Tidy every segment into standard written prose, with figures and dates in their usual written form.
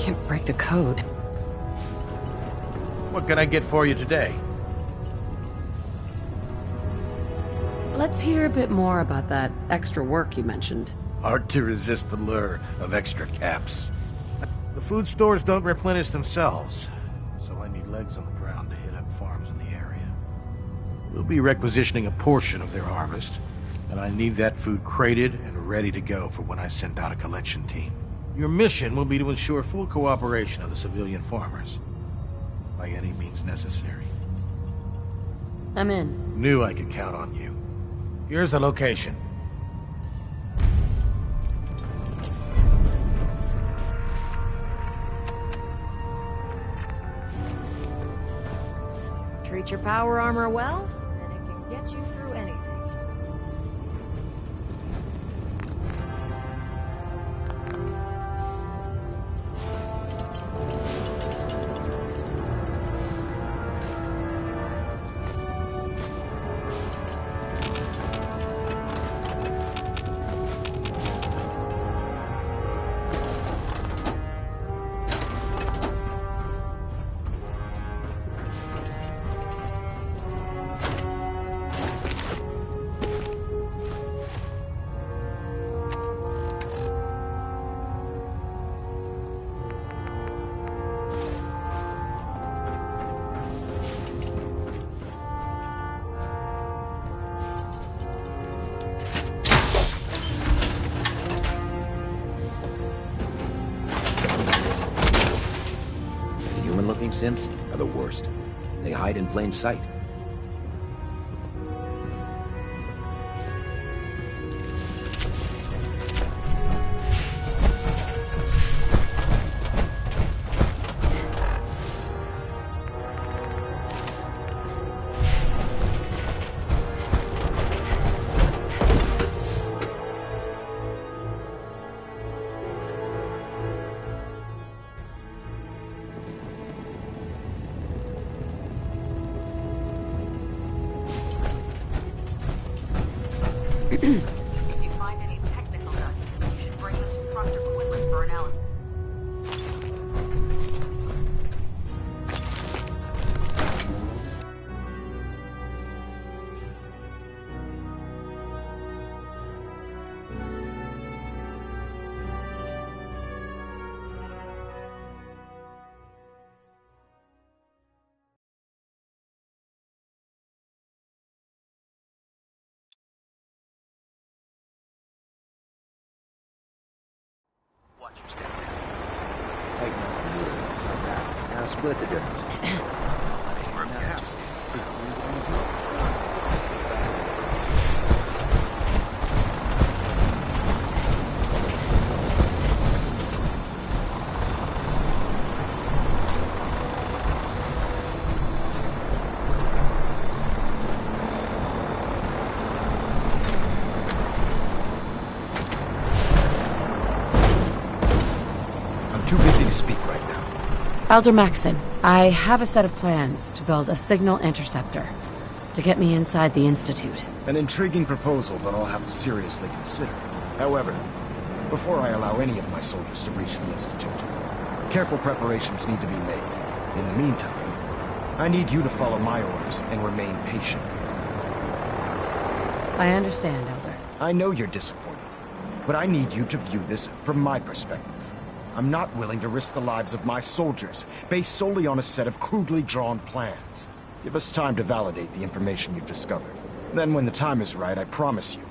can't break the code. What can I get for you today? Let's hear a bit more about that extra work you mentioned. Hard to resist the lure of extra caps. The food stores don't replenish themselves, so I need legs on the ground to hit up farms in the area. We'll be requisitioning a portion of their harvest, and I need that food crated and ready to go for when I send out a collection team. Your mission will be to ensure full cooperation of the civilian farmers, by any means necessary. I'm in. Knew I could count on you. Here's the location. Treat your power armor well, and it can get you through anything. Human-looking synths are the worst. They hide in plain sight. If you find any technical documents, you should bring them to Proctor Quinlan for analysis. Watch your step. Tighten up the needle like that. Now split the difference. We're now just too busy to speak right now. Elder Maxson, I have a set of plans to build a signal interceptor to get me inside the Institute. An intriguing proposal that I'll have to seriously consider. However, before I allow any of my soldiers to reach the Institute, careful preparations need to be made. In the meantime, I need you to follow my orders and remain patient. I understand, Elder. I know you're disappointed, but I need you to view this from my perspective. I'm not willing to risk the lives of my soldiers based solely on a set of crudely drawn plans. Give us time to validate the information you've discovered. Then when the time is right, I promise you,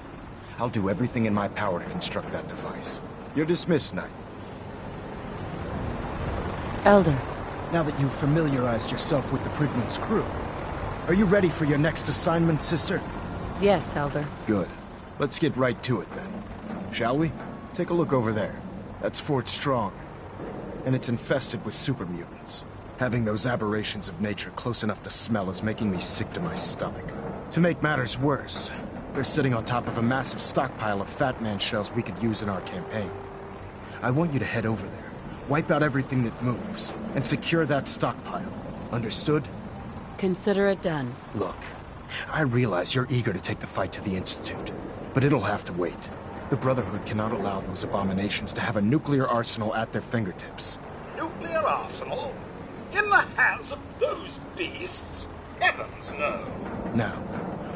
I'll do everything in my power to construct that device. You're dismissed, Knight. Elder. Now that you've familiarized yourself with the Prydwen's crew, are you ready for your next assignment, sister? Yes, Elder. Good. Let's get right to it then. Shall we? Take a look over there. That's Fort Strong. And it's infested with super mutants. Having those aberrations of nature close enough to smell is making me sick to my stomach. To make matters worse, they're sitting on top of a massive stockpile of Fat Man shells we could use in our campaign. I want you to head over there, wipe out everything that moves, and secure that stockpile. Understood? Consider it done. Look, I realize you're eager to take the fight to the Institute, but it'll have to wait. The Brotherhood cannot allow those abominations to have a nuclear arsenal at their fingertips. nuclear arsenal? In the hands of those beasts? Heavens, no. Now,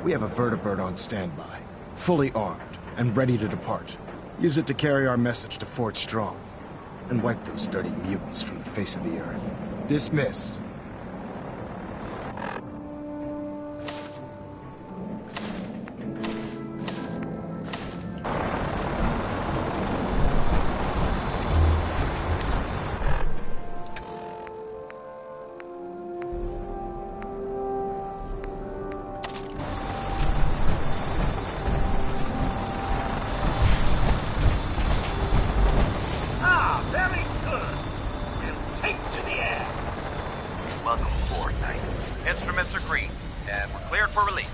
we have a vertibird on standby, fully armed and ready to depart. Use it to carry our message to Fort Strong and wipe those dirty mutants from the face of the earth. Dismissed. Instruments are green, and we're cleared for release.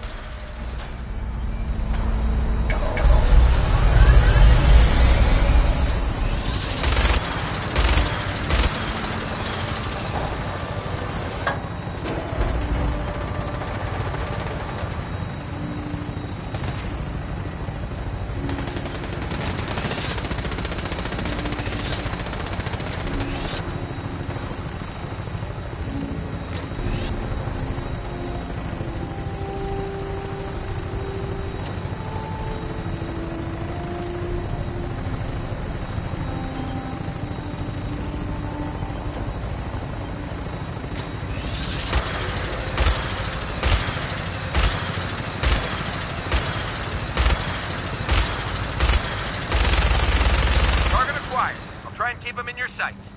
Try and keep them in your sights.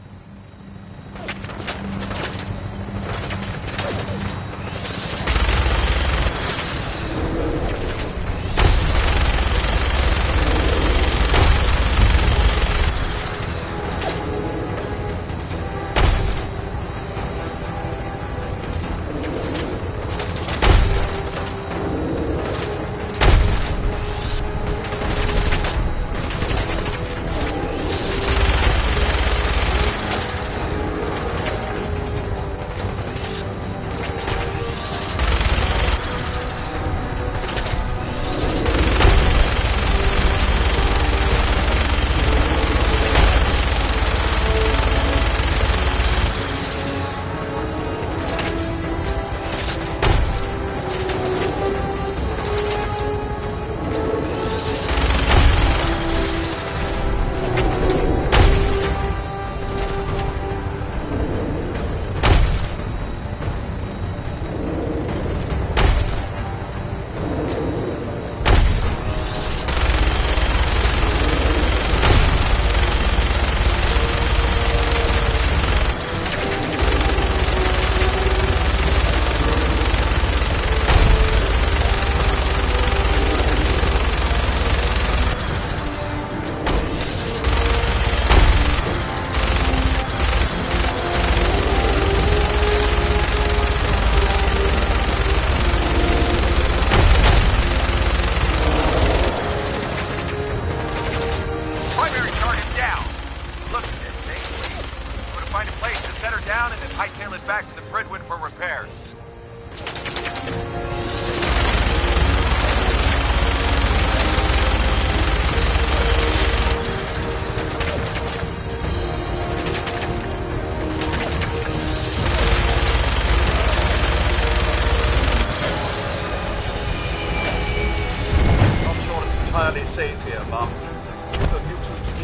Hightail it back to the Bridwin for repairs. Not sure it's entirely safe here, Mom. The mutants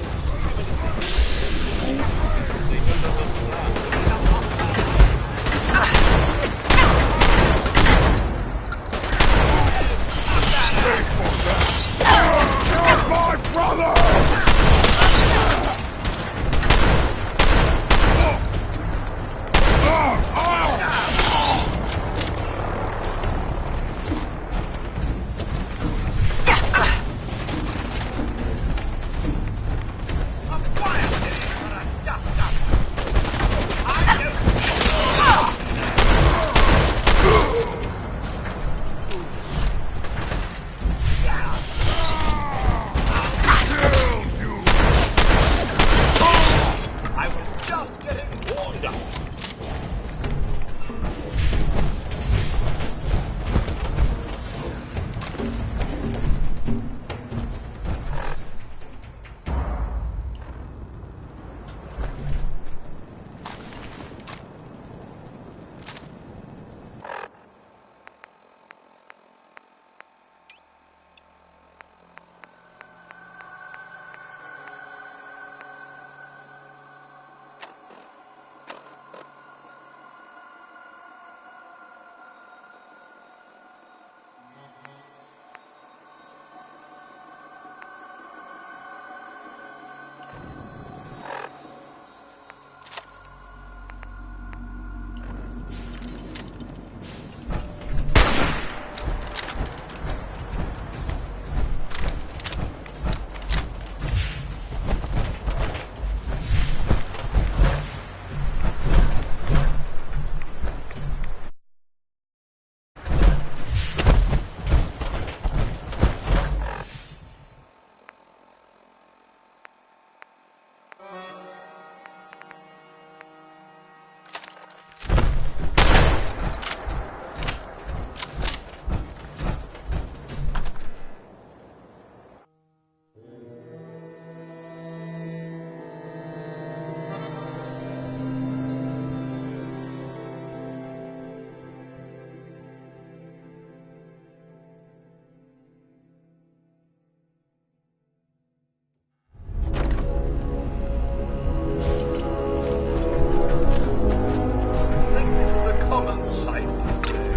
common sight these days.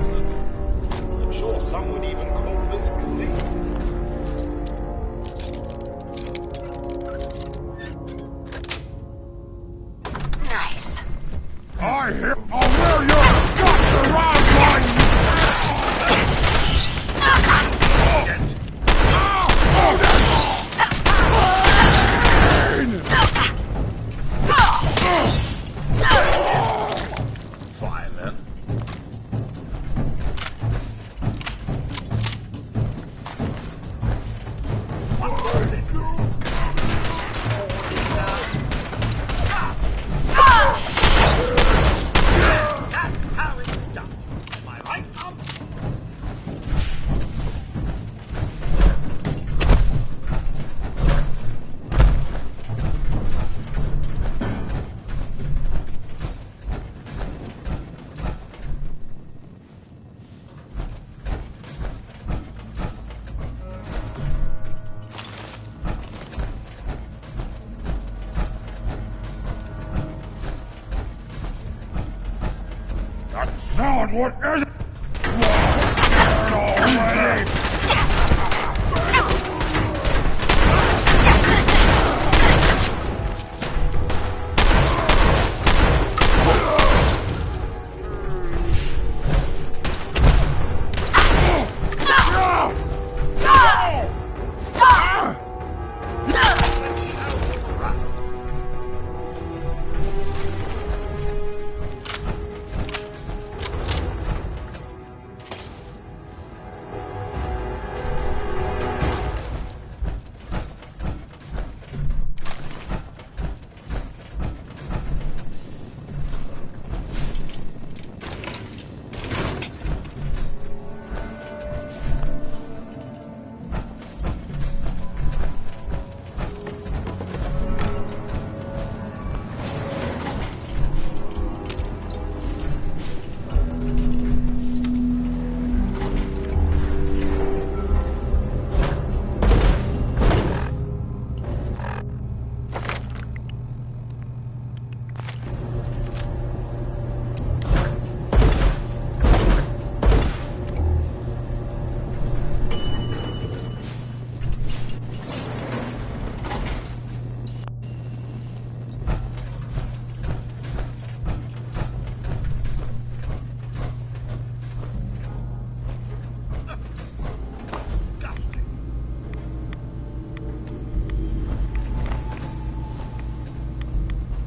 I'm sure some would even call this clean. Nice. I hit a wear your guts around my Fine then. What's all this? How is it done? Am I right, Tom? That's not what is it? Already!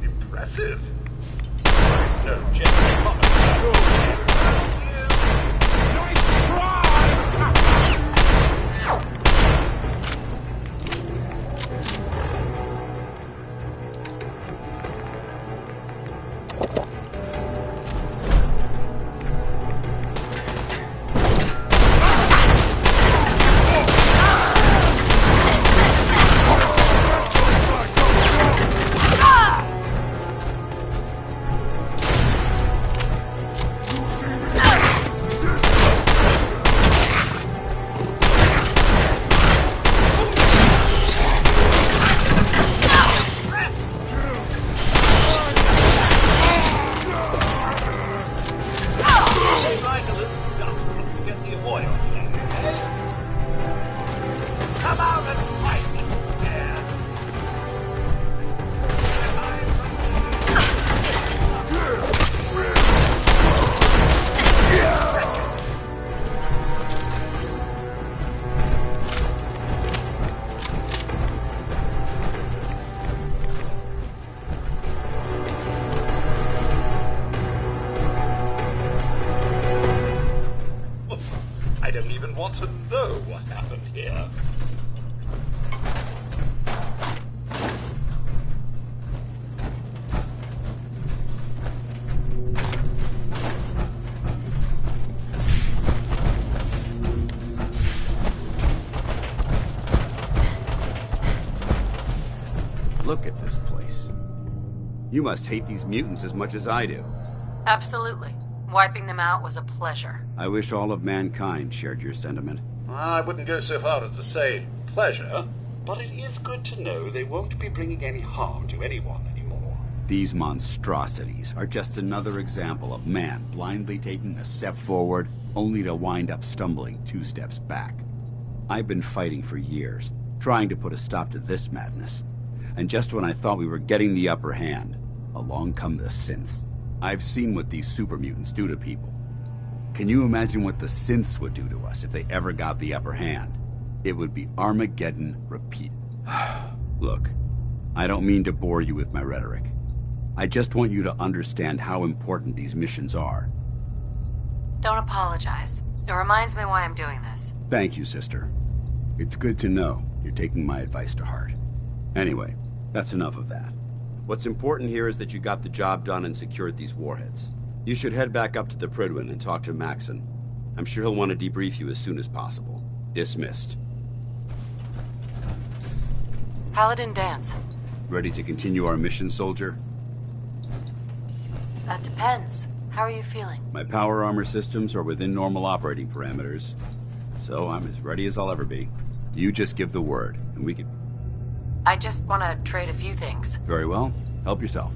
Impressive. There's no gentle comment. Nice try! Come out and fight! Yeah. I don't even want to know what happened here. Look at this place. You must hate these mutants as much as I do. Absolutely. Wiping them out was a pleasure. I wish all of mankind shared your sentiment. I wouldn't go so far as to say pleasure, but it is good to know they won't be bringing any harm to anyone anymore. These monstrosities are just another example of man blindly taking a step forward, only to wind up stumbling 2 steps back. I've been fighting for years, trying to put a stop to this madness. And just when I thought we were getting the upper hand, along come the synths. I've seen what these super mutants do to people. Can you imagine what the synths would do to us if they ever got the upper hand? It would be Armageddon repeat. Look, I don't mean to bore you with my rhetoric. I just want you to understand how important these missions are. Don't apologize. It reminds me why I'm doing this. Thank you, sister. It's good to know you're taking my advice to heart. Anyway, that's enough of that. What's important here is that you got the job done and secured these warheads. You should head back up to the Prydwen and talk to Maxon. I'm sure he'll want to debrief you as soon as possible. Dismissed. Paladin Danse. Ready to continue our mission, soldier? That depends. How are you feeling? My power armor systems are within normal operating parameters, so I'm as ready as I'll ever be. You just give the word, and we can... I just want to trade a few things. Very well. Help yourself.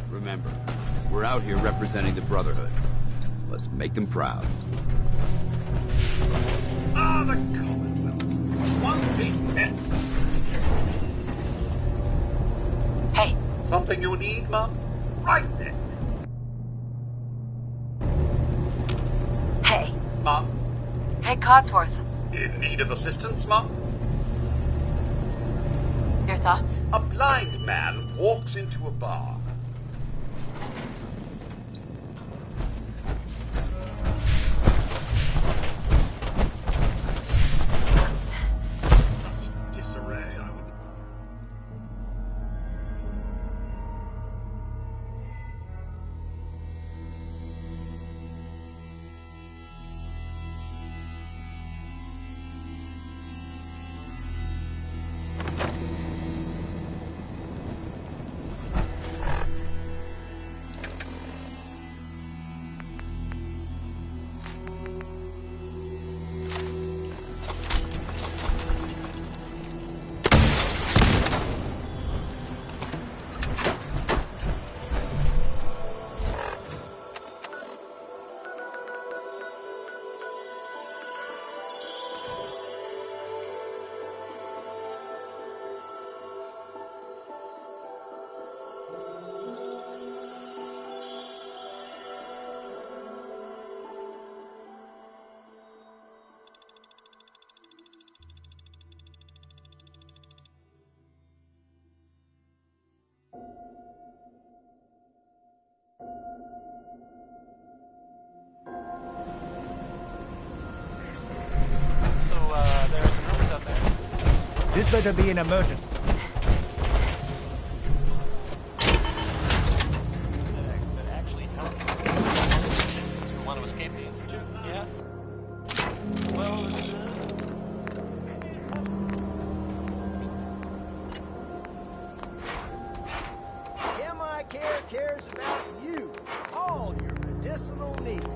Remember, we're out here representing the Brotherhood. Let's make them proud. Ah, the Commonwealth. One big pet. Hey. Something you need, Mum? Right then. Hey. Mum? Hey, Codsworth. In need of assistance, Mum? Your thoughts? A blind man walks into a bar. Such disarray, I would... This better be an emergency. That actually helped. You want to escape the Institute? Yeah? Well, MI cares about you, all your medicinal needs.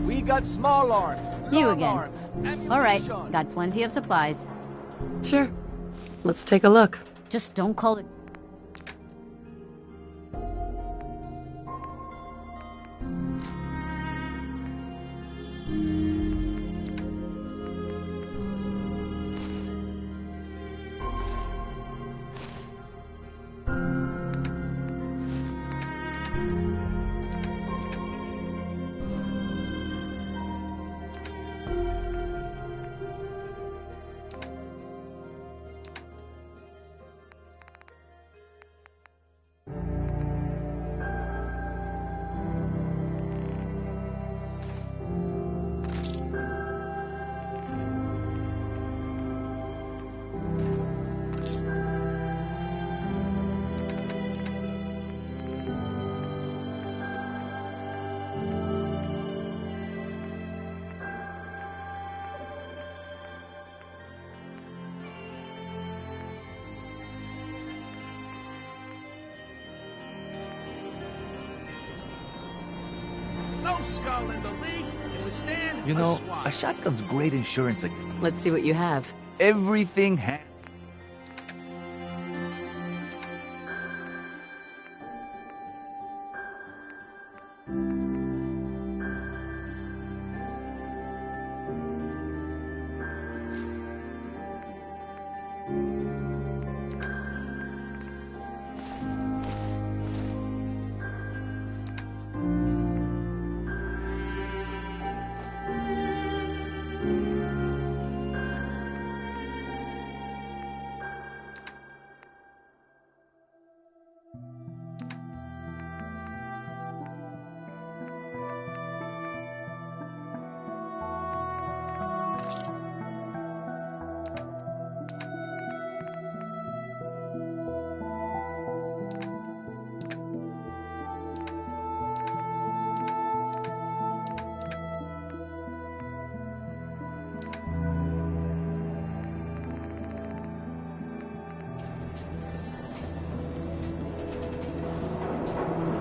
We got small arms. You long again. arms, All right, ammunition. got plenty of supplies. Sure. Let's take a look. Just don't call it... No skull in the league can withstand You know, a swat. a shotgun's great insurance. Let's see what you have. Everything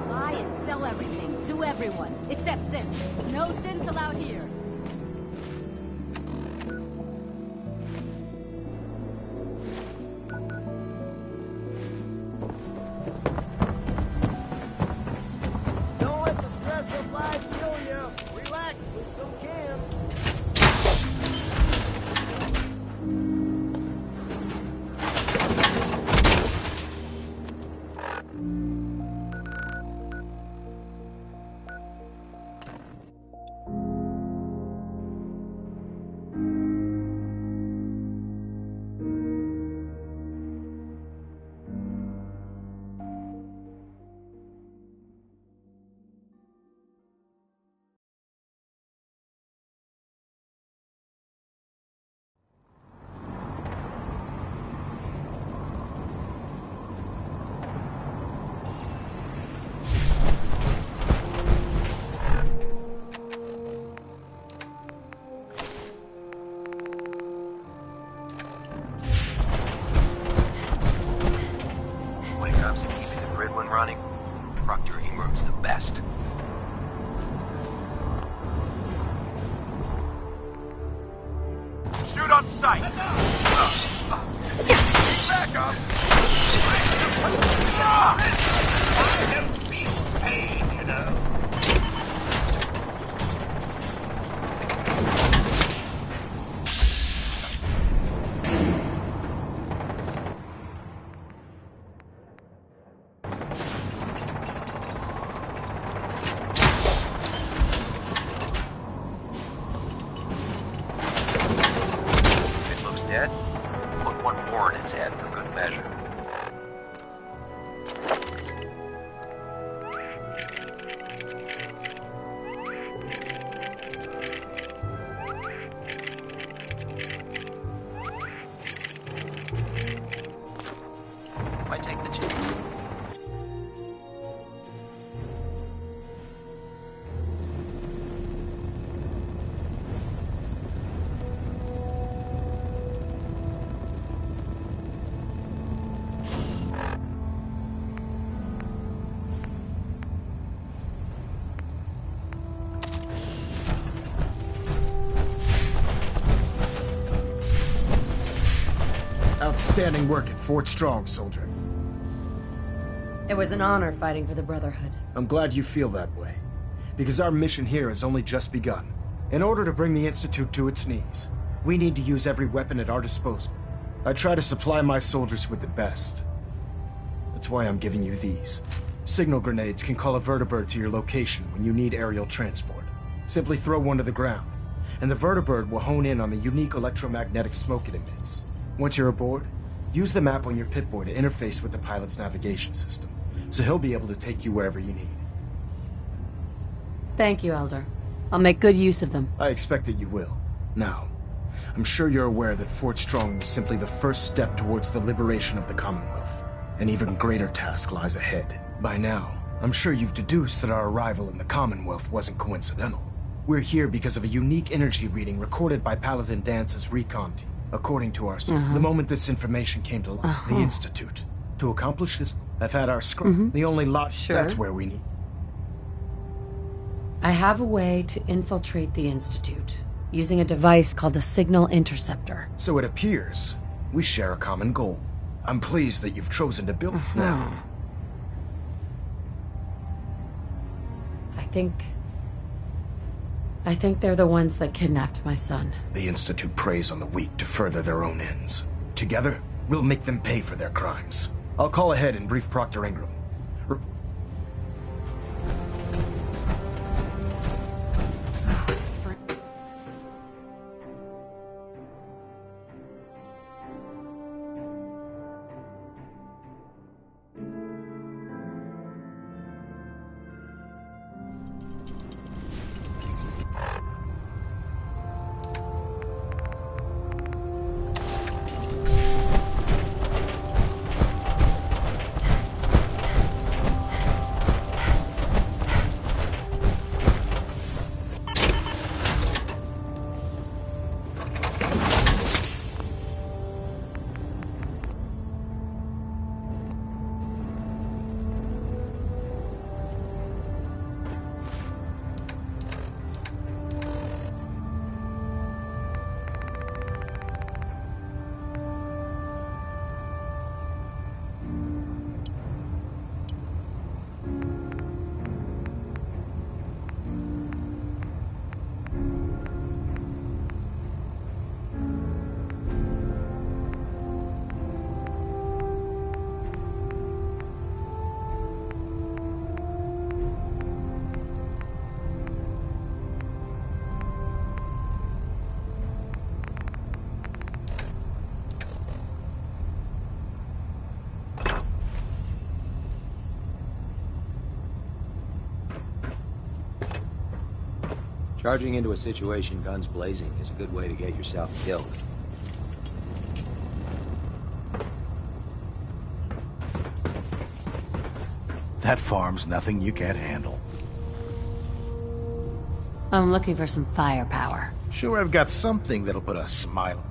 Buy and sell everything to everyone, except synths. No synths allowed here. Don't let the stress of life kill you. Relax, we so can. When it comes to keeping the grid one running, Proctor Ingram's the best. Shoot on sight! Back up! Pain, you know. If it looks dead, put one more in its head for good measure. Why take the chance? Outstanding work at Fort Strong, soldier. It was an honor fighting for the Brotherhood. I'm glad you feel that way, because our mission here has only just begun. In order to bring the Institute to its knees, we need to use every weapon at our disposal. I try to supply my soldiers with the best. That's why I'm giving you these. Signal grenades can call a vertibird to your location when you need aerial transport. Simply throw one to the ground, and the vertibird will hone in on the unique electromagnetic smoke it emits. Once you're aboard, use the map on your Pip-Boy to interface with the pilot's navigation system, so he'll be able to take you wherever you need. Thank you, Elder. I'll make good use of them. I expect that you will. Now, I'm sure you're aware that Fort Strong was simply the first step towards the liberation of the Commonwealth. An even greater task lies ahead. By now, I'm sure you've deduced that our arrival in the Commonwealth wasn't coincidental. We're here because of a unique energy reading recorded by Paladin Dance's recon team. According to our source, the moment this information came to light, the Institute. To accomplish this, I've had our scrum. The only lot. Sure. That's where we need. I have a way to infiltrate the Institute, using a device called a signal interceptor. So it appears we share a common goal. I'm pleased that you've chosen to build now. I think they're the ones that kidnapped my son. The Institute preys on the weak to further their own ends. Together, we'll make them pay for their crimes. I'll call ahead and brief Proctor Ingram. Charging into a situation guns blazing is a good way to get yourself killed. That farm's nothing you can't handle. I'm looking for some firepower. Sure, I've got something that'll put a smile.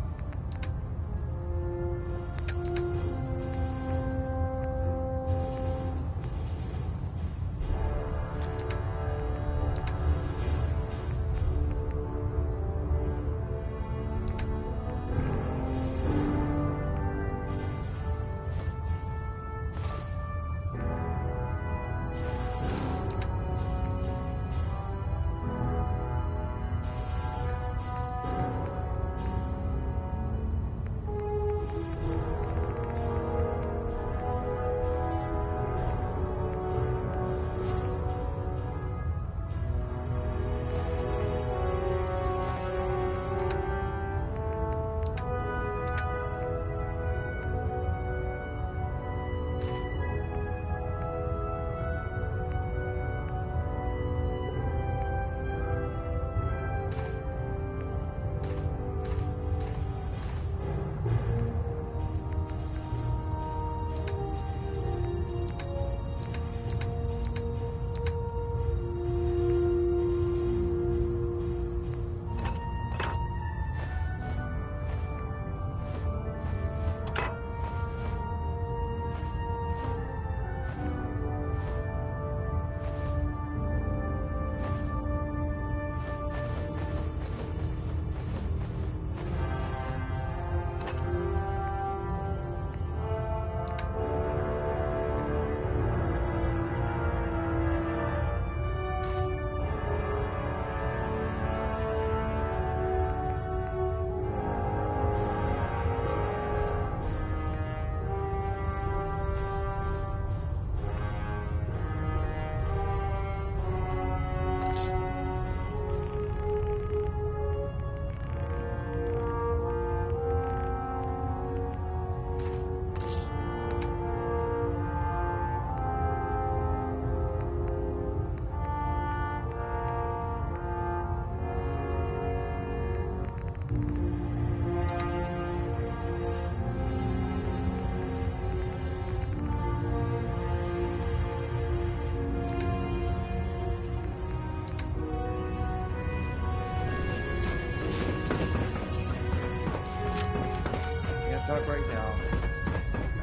Talk right now.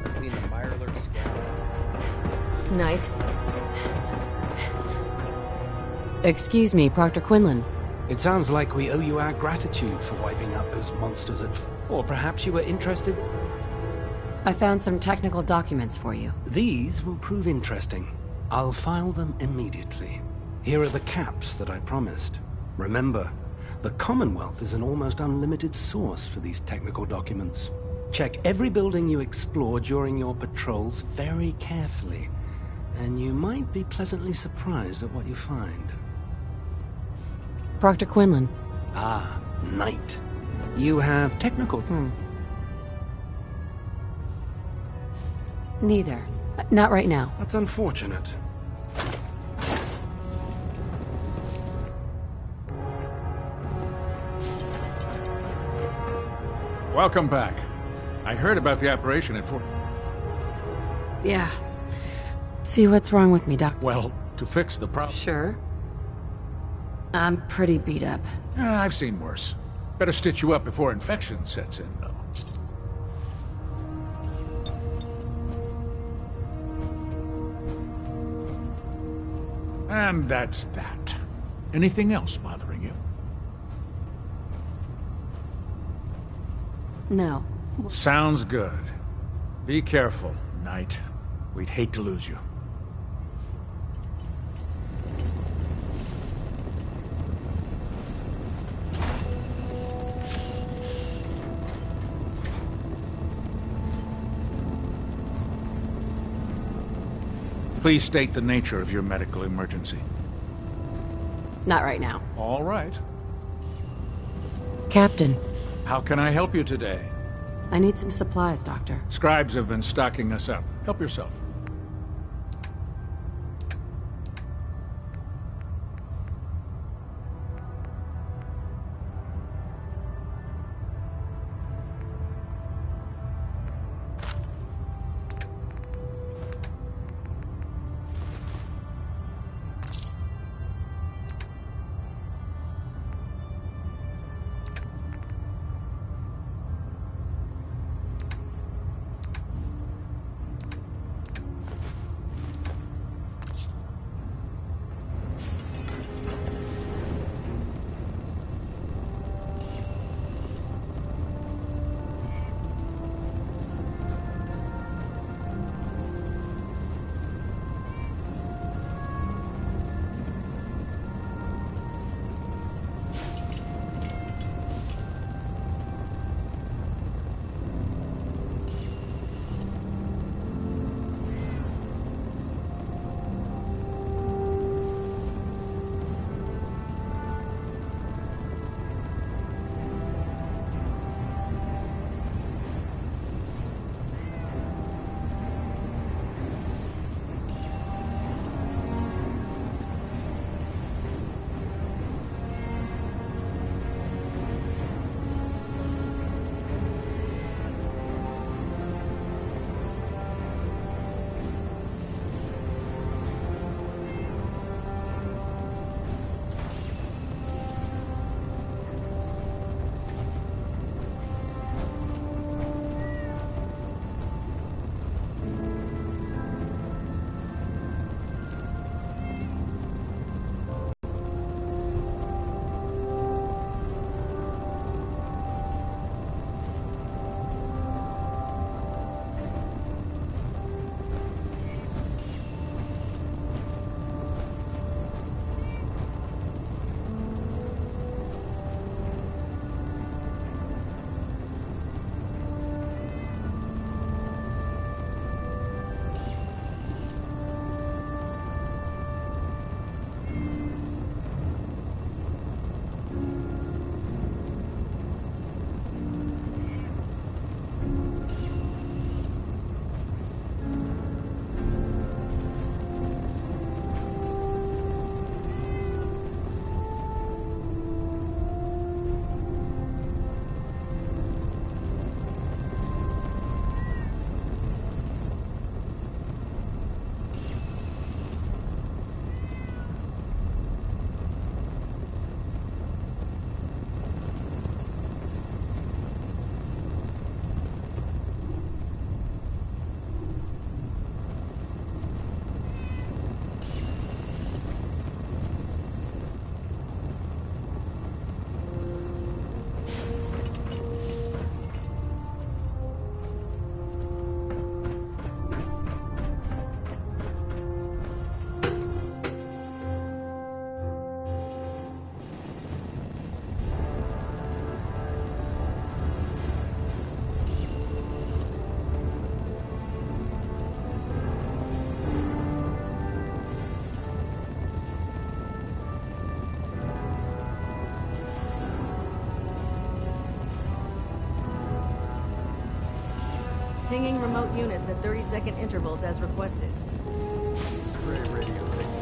Gotta clean the Mirelurk scab. Knight. Excuse me, Proctor Quinlan. It sounds like we owe you our gratitude for wiping out those monsters at... Or perhaps you were interested? I found some technical documents for you. These will prove interesting. I'll file them immediately. Here are the caps that I promised. Remember, the Commonwealth is an almost unlimited source for these technical documents. Check every building you explore during your patrols very carefully, and you might be pleasantly surprised at what you find. Proctor Quinlan. Ah, Knight. You have technical... Neither. Not right now. That's unfortunate. Welcome back. I heard about the operation at Fort... Yeah. See what's wrong with me, Doctor? Well, to fix the problem... Sure. I'm pretty beat up. I've seen worse. Better stitch you up before infection sets in, though. And that's that. Anything else bothering you? No. Sounds good. Be careful, Knight. We'd hate to lose you. Please state the nature of your medical emergency. Not right now. All right. Captain. How can I help you today? I need some supplies, Doctor. Scribes have been stocking us up. Help yourself. Pinging remote units at 30-second intervals as requested. Spray radio signal.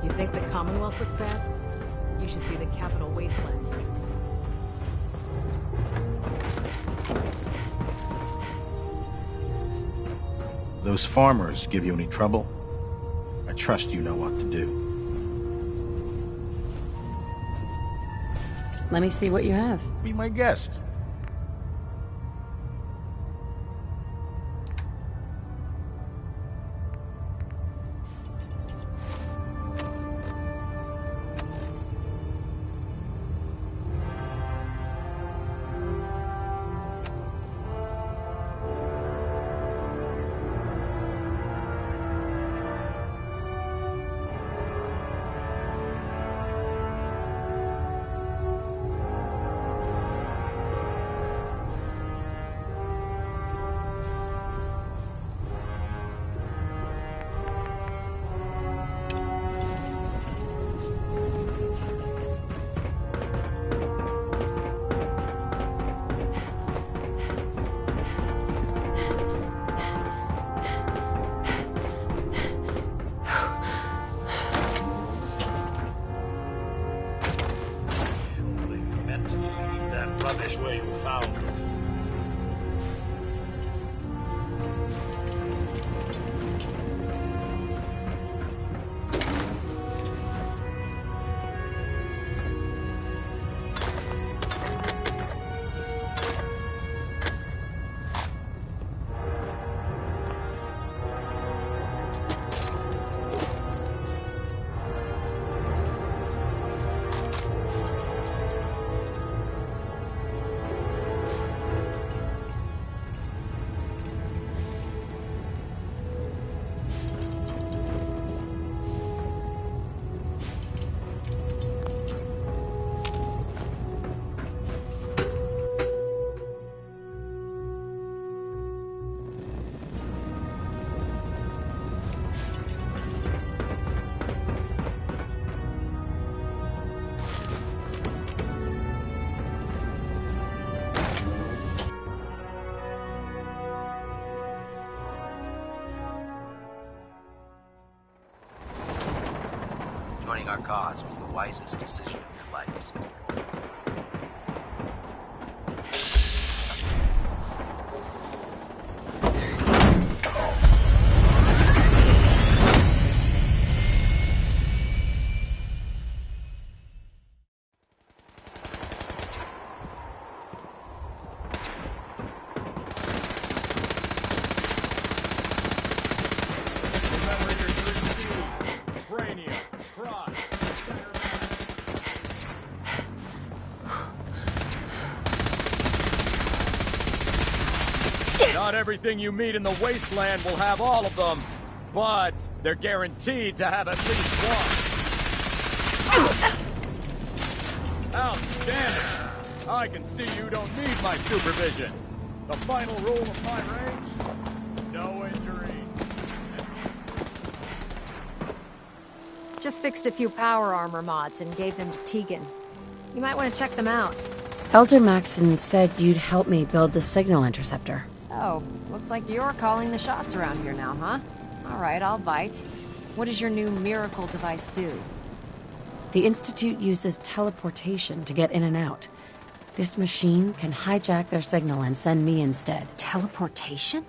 You think the Commonwealth looks bad? You should see the Capital Wasteland. Those farmers give you any trouble? I trust you know what to do. Let me see what you have. Be my guest. Rubbish where you found it. Joining our cause was the wisest decision of your life, sister. Not everything you meet in the wasteland will have all of them, but they're guaranteed to have at least one. Outstanding! I can see you don't need my supervision. The final rule of my range? No injuries. Just fixed a few power armor mods and gave them to Tegan. You might want to check them out. Elder Maxson said you'd help me build the signal interceptor. So, looks like you're calling the shots around here now, huh? Alright, I'll bite. What does your new miracle device do? The Institute uses teleportation to get in and out. This machine can hijack their signal and send me instead. Teleportation?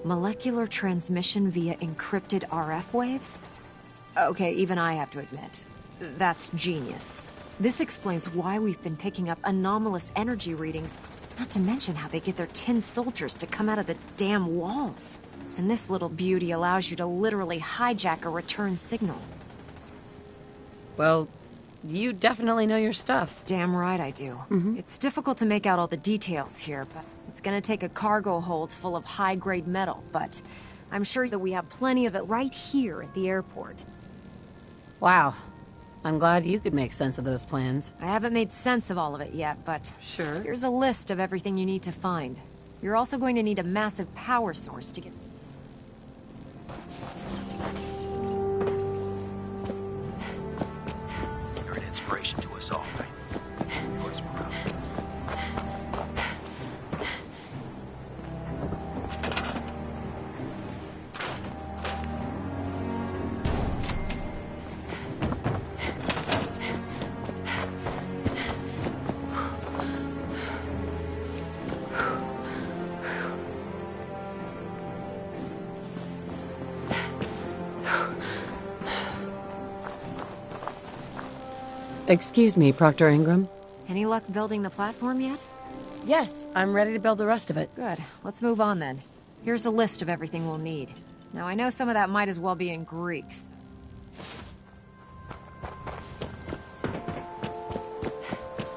Molecular transmission via encrypted RF waves? Okay, even I have to admit, that's genius. This explains why we've been picking up anomalous energy readings, not to mention how they get their tin soldiers to come out of the damn walls. And this little beauty allows you to literally hijack a return signal. Well, you definitely know your stuff. Damn right I do. It's difficult to make out all the details here, but it's gonna take a cargo hold full of high-grade metal, but I'm sure that we have plenty of it right here at the airport. Wow. I'm glad you could make sense of those plans. I haven't made sense of all of it yet, but... Sure. Here's a list of everything you need to find. You're also going to need a massive power source to get... You're an inspiration to us all, right? Yours, Morale. Excuse me, Proctor Ingram? Any luck building the platform yet? Yes, I'm ready to build the rest of it. Good. Let's move on then. Here's a list of everything we'll need. Now, I know some of that might as well be in Greeks.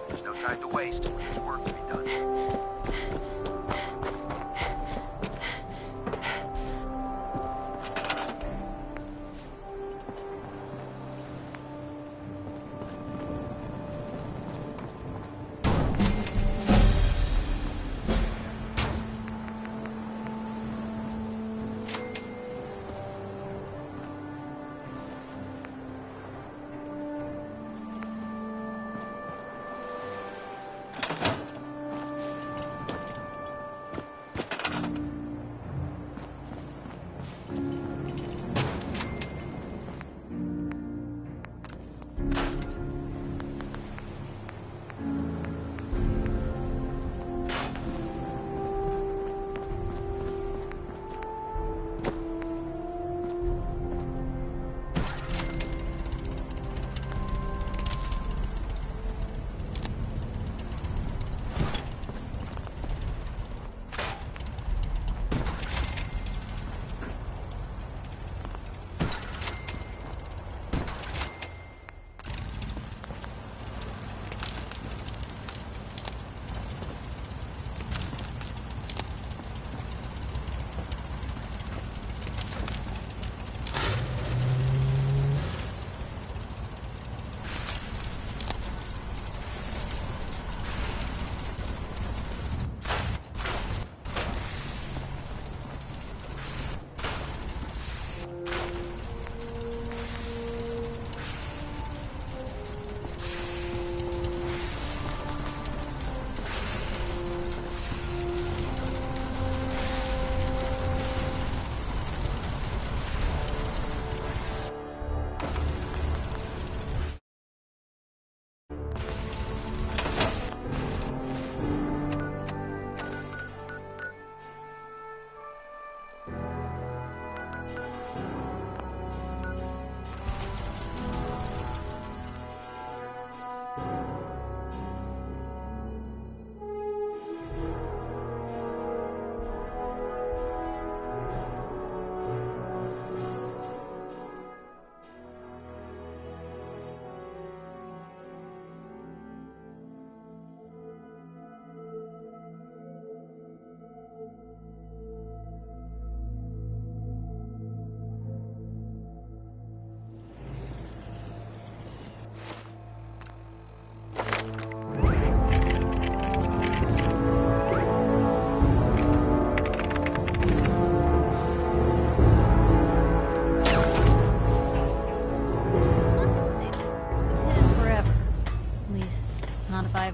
There's no time to waste. There's work to be done.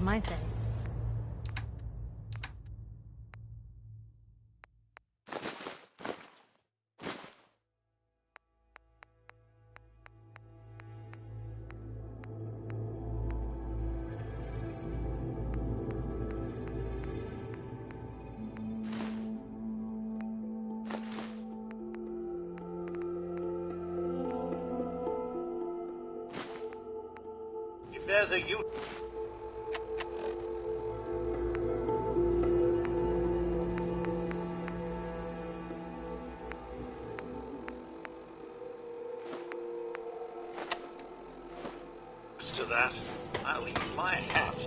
My say. If there's a youth... to that, I'll eat my hat.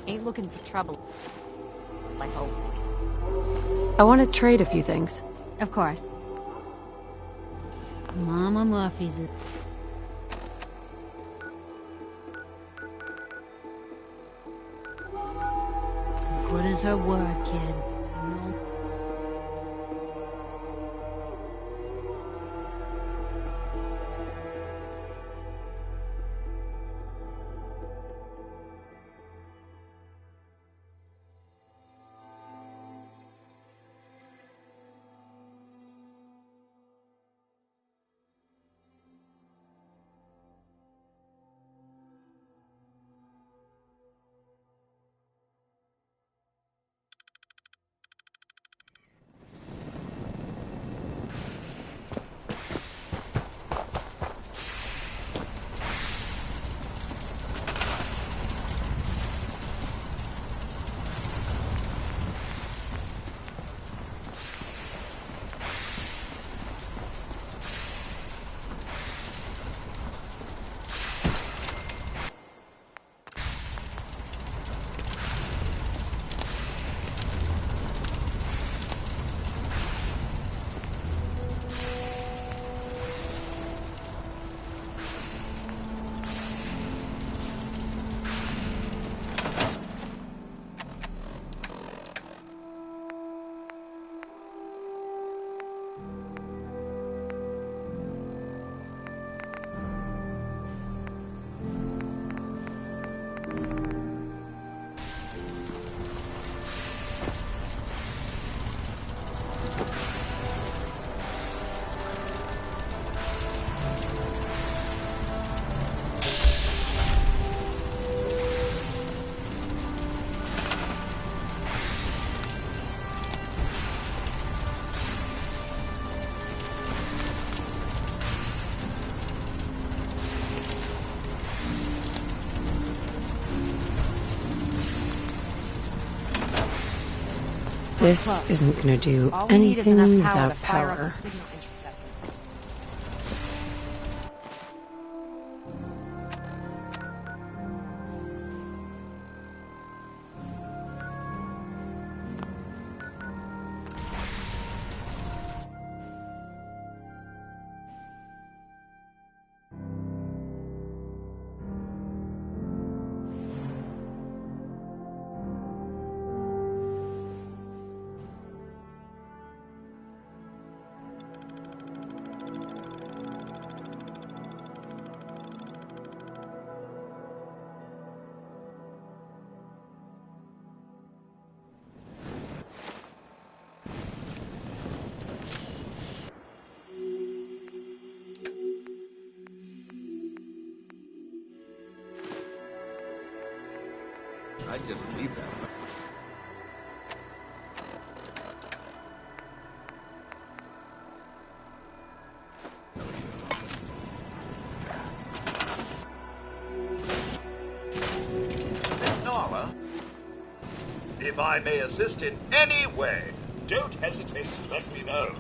Ain't looking for trouble. I hope. I want to trade a few things. Of course. Mama Murphy's it. As good as her word, kid. No. This isn't gonna do All we need is enough anything power without to fire up power. the signal interceptor. I'd just leave that. Miss Nala, if I may assist in any way, don't hesitate to let me know.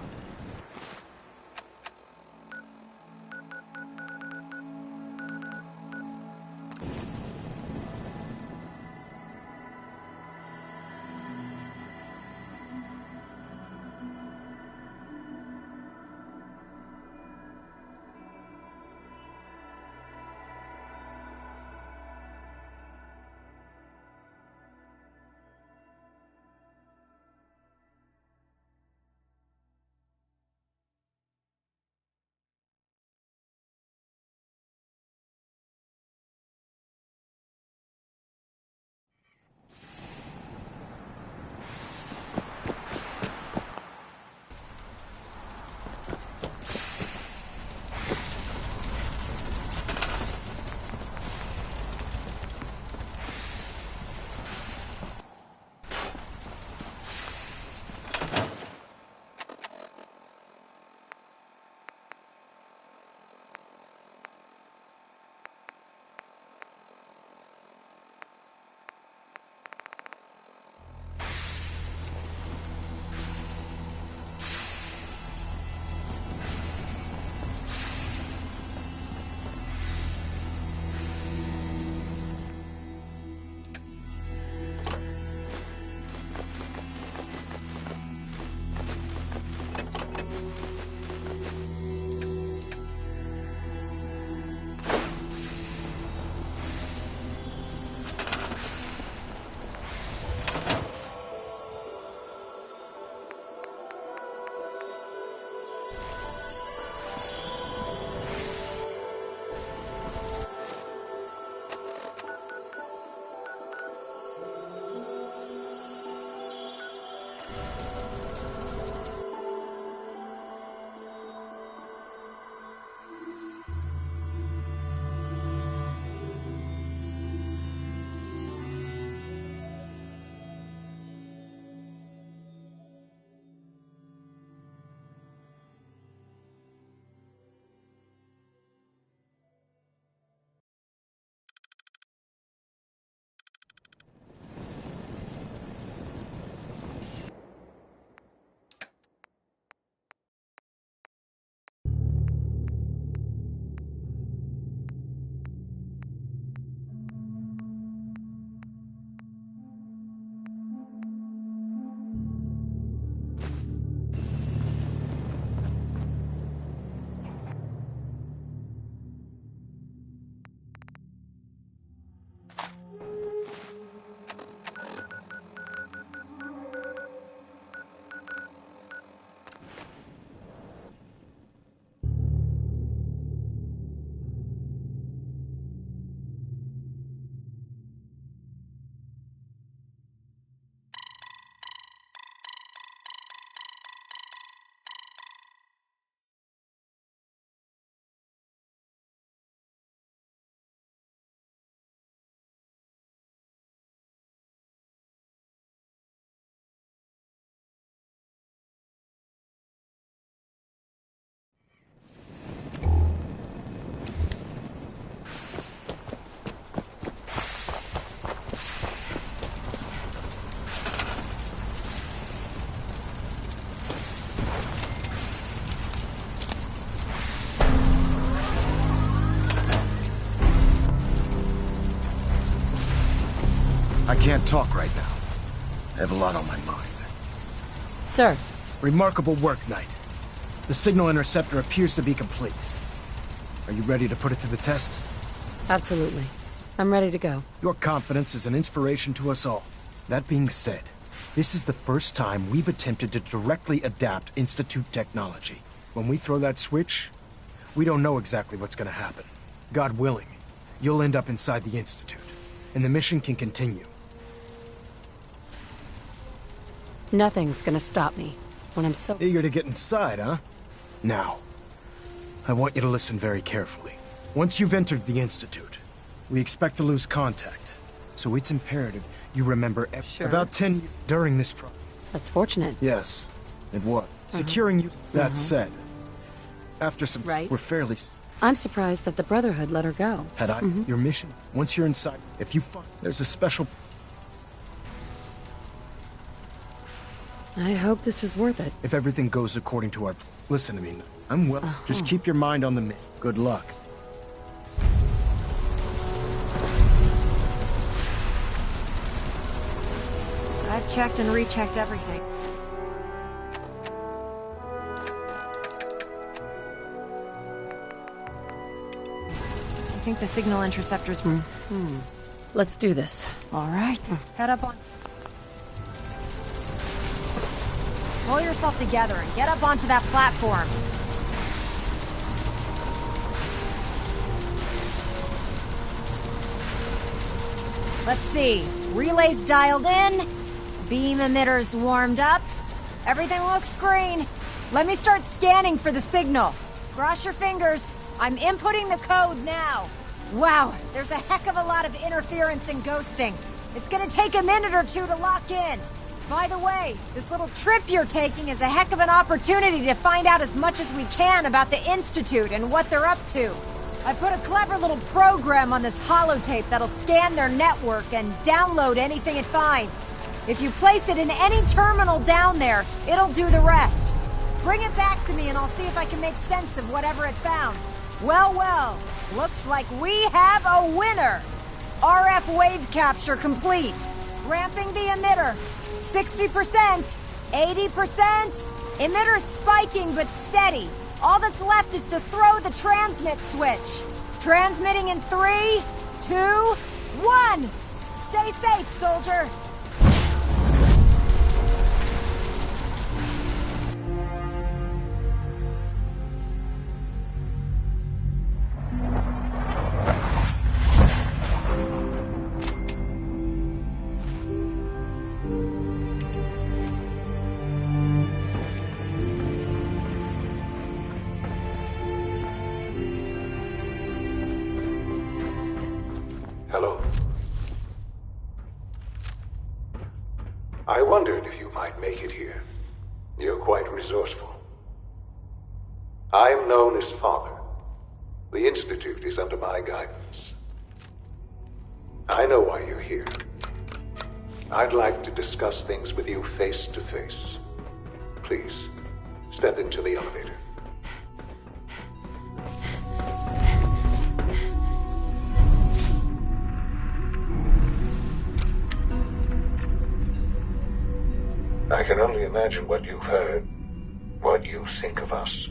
I can't talk right now. I have a lot on my mind. Sir. Remarkable work, Knight. The signal interceptor appears to be complete. Are you ready to put it to the test? Absolutely. I'm ready to go. Your confidence is an inspiration to us all. That being said, this is the first time we've attempted to directly adapt Institute technology. When we throw that switch, we don't know exactly what's gonna happen. God willing, you'll end up inside the Institute, and the mission can continue. Nothing's gonna stop me when I'm so eager to get inside, huh? Now, I want you to listen very carefully. Once you've entered the Institute, we expect to lose contact, so it's imperative you remember about 10 during this process. That's fortunate. Yes, it was. Securing you. That said, after some, we're fairly. I'm surprised that the Brotherhood let her go. Had I your mission? Once you're inside, if you find there's a special. I hope this is worth it. If everything goes according to our... Listen to me. I'm well. Just keep your mind on the mission. Good luck. I've checked and rechecked everything. I think the signal interceptors... Let's do this. All right. Head up on... Pull yourself together and get up onto that platform. Let's see. Relays dialed in. Beam emitters warmed up. Everything looks green. Let me start scanning for the signal. Cross your fingers. I'm inputting the code now. Wow, there's a heck of a lot of interference and ghosting. It's gonna take a minute or two to lock in. By the way, this little trip you're taking is a heck of an opportunity to find out as much as we can about the Institute and what they're up to. I put a clever little program on this holotape that'll scan their network and download anything it finds. If you place it in any terminal down there, it'll do the rest. Bring it back to me and I'll see if I can make sense of whatever it found. Well, well, looks like we have a winner. RF wave capture complete. Ramping the emitter. 60%, 80%, emitter spiking but steady. All that's left is to throw the transmit switch. Transmitting in 3, 2, 1. Stay safe, soldier. Hello. I wondered if you might make it here. You're quite resourceful. I am known as Father. The Institute is under my guidance. I know why you're here. I'd like to discuss things with you face to face. Please, step into the elevator. I can only imagine what you've heard, what you think of us.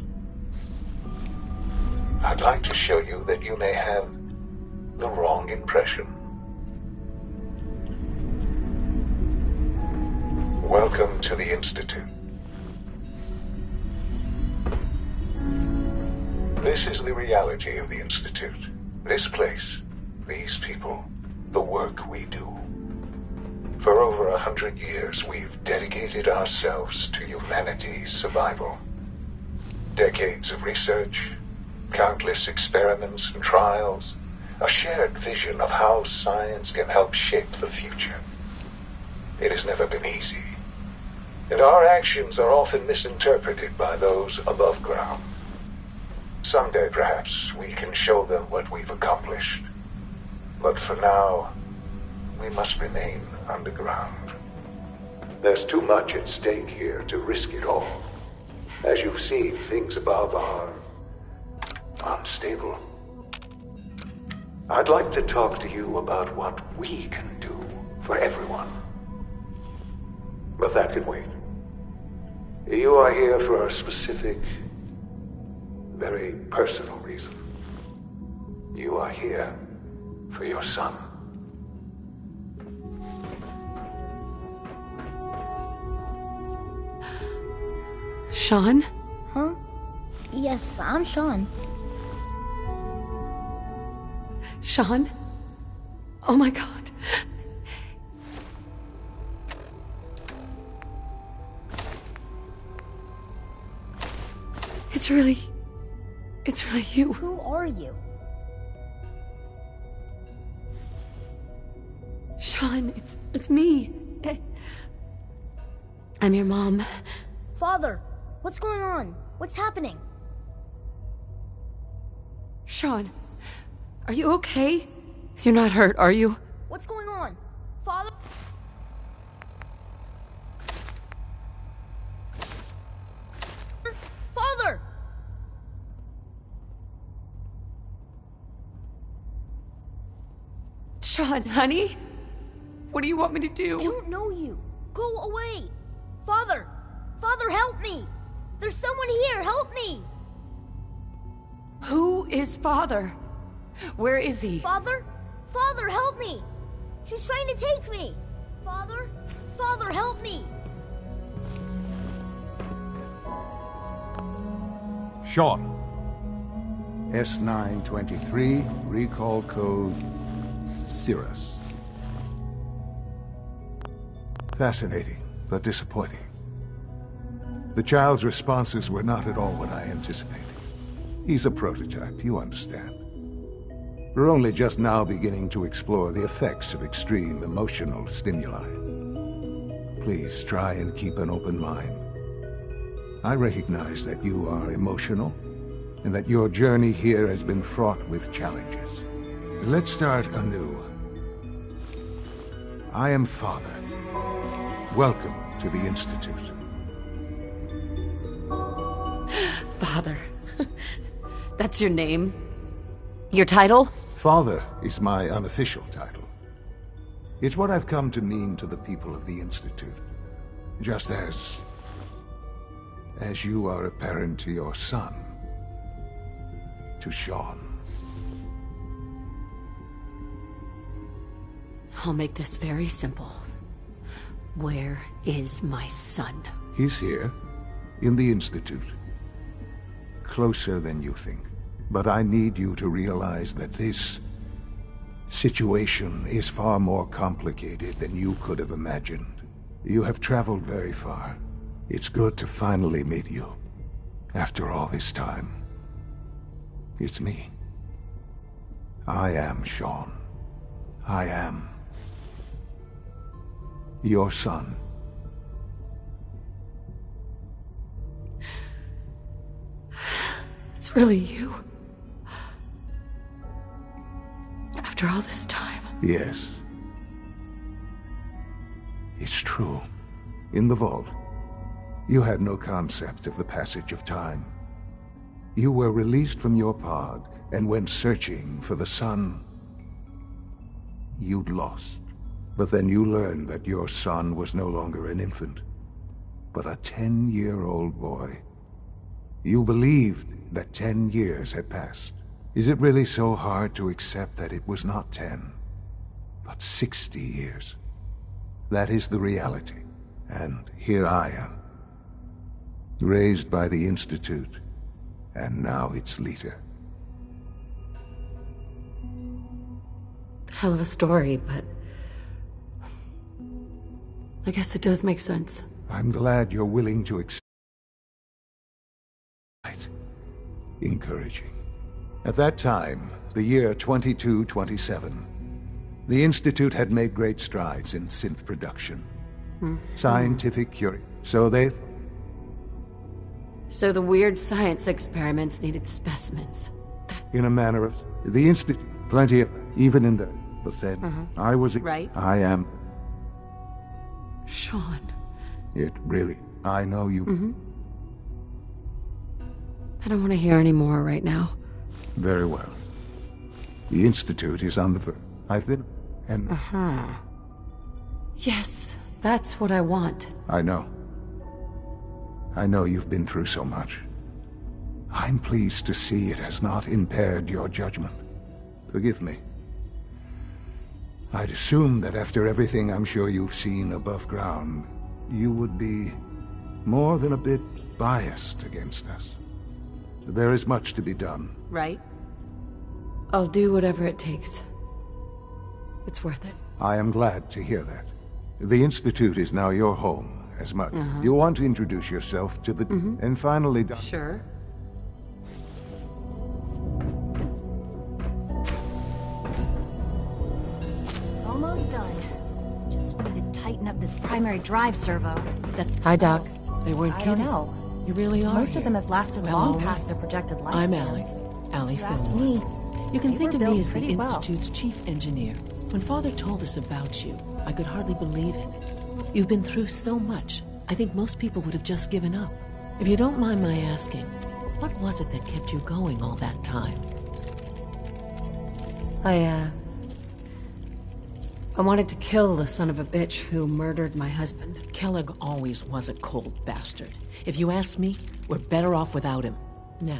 I'd like to show you that you may have the wrong impression. Welcome to the Institute. This is the reality of the Institute. This place, these people, the work we do. For over 100 years, we've dedicated ourselves to humanity's survival. Decades of research, countless experiments and trials, a shared vision of how science can help shape the future. It has never been easy, and our actions are often misinterpreted by those above ground. Someday, perhaps, we can show them what we've accomplished. But for now, we must remain underground. There's too much at stake here to risk it all. As you've seen, things above are unstable. I'd like to talk to you about what we can do for everyone. But that can wait. You are here for a specific, very personal reason. You are here for your son. Sean? Huh? Yes, I'm Sean. Sean? Oh my god. It's really you. Who are you? Sean, it's me. I'm your mom. Father, what's going on? What's happening? Sean, are you okay? You're not hurt, are you? What's going on? Father? Father! Sean, honey? What do you want me to do? I don't know you. Go away. Father! Father, help me! There's someone here, help me! Who is Father? Where is he? Father? Father, help me! She's trying to take me! Father? Father, help me! Sean. S923, recall code Cirrus. Fascinating, but disappointing. The child's responses were not at all what I anticipated. He's a prototype, you understand. We're only just now beginning to explore the effects of extreme emotional stimuli. Please try and keep an open mind. I recognize that you are emotional, and that your journey here has been fraught with challenges. Let's start anew. I am Father. Welcome to the Institute. Father. That's your name? Your title? Father is my unofficial title. It's what I've come to mean to the people of the Institute. Just as you are a parent to your son. To Sean. I'll make this very simple. Where is my son? He's here, in the Institute. Closer than you think. But I need you to realize that this situation is far more complicated than you could have imagined. You have traveled very far. It's good to finally meet you. After all this time. It's me. I am Sean. I am your son. It's really you. After all this time. Yes. It's true. In the vault, you had no concept of the passage of time. You were released from your pod and went searching for the son you'd lost. But then you learned that your son was no longer an infant, but a 10-year-old boy. You believed that 10 years had passed. Is it really so hard to accept that it was not 10, but 60 years? That is the reality. And here I am, raised by the Institute, and now its leader. Hell of a story, but I guess it does make sense. I'm glad you're willing to accept. Encouraging. At that time, the year 2227, the Institute had made great strides in synth production. Scientific curiosity. So the weird science experiments needed specimens. In a manner of... The Institute... Plenty of... Even in the... But then, I was... Right. I am... Sean. It really... I know you... I don't want to hear any more right now. Very well. The Institute is on the verge. I've been... And... Yes, that's what I want. I know. I know you've been through so much. I'm pleased to see it has not impaired your judgment. Forgive me. I'd assumed that after everything I'm sure you've seen above ground, you would be more than a bit biased against us. There is much to be done. Right? I'll do whatever it takes. It's worth it. I am glad to hear that. The Institute is now your home, as much. You want to introduce yourself to the... And finally... Sure. Almost done. Just need to tighten up this primary drive servo. Hi, Doc. They weren't I kidding. don't know. You really are Most here. of them have lasted Well, long all past right. their projected lifespans. I'm Allie. Allie If you ask Fillmore. me, You can they think were of me built as the pretty well. Institute's chief engineer. When Father told us about you, I could hardly believe it. You've been through so much, I think most people would have just given up. If you don't mind my asking, what was it that kept you going all that time? I wanted to kill the son of a bitch who murdered my husband. Kellogg always was a cold bastard. If you ask me, we're better off without him. Now,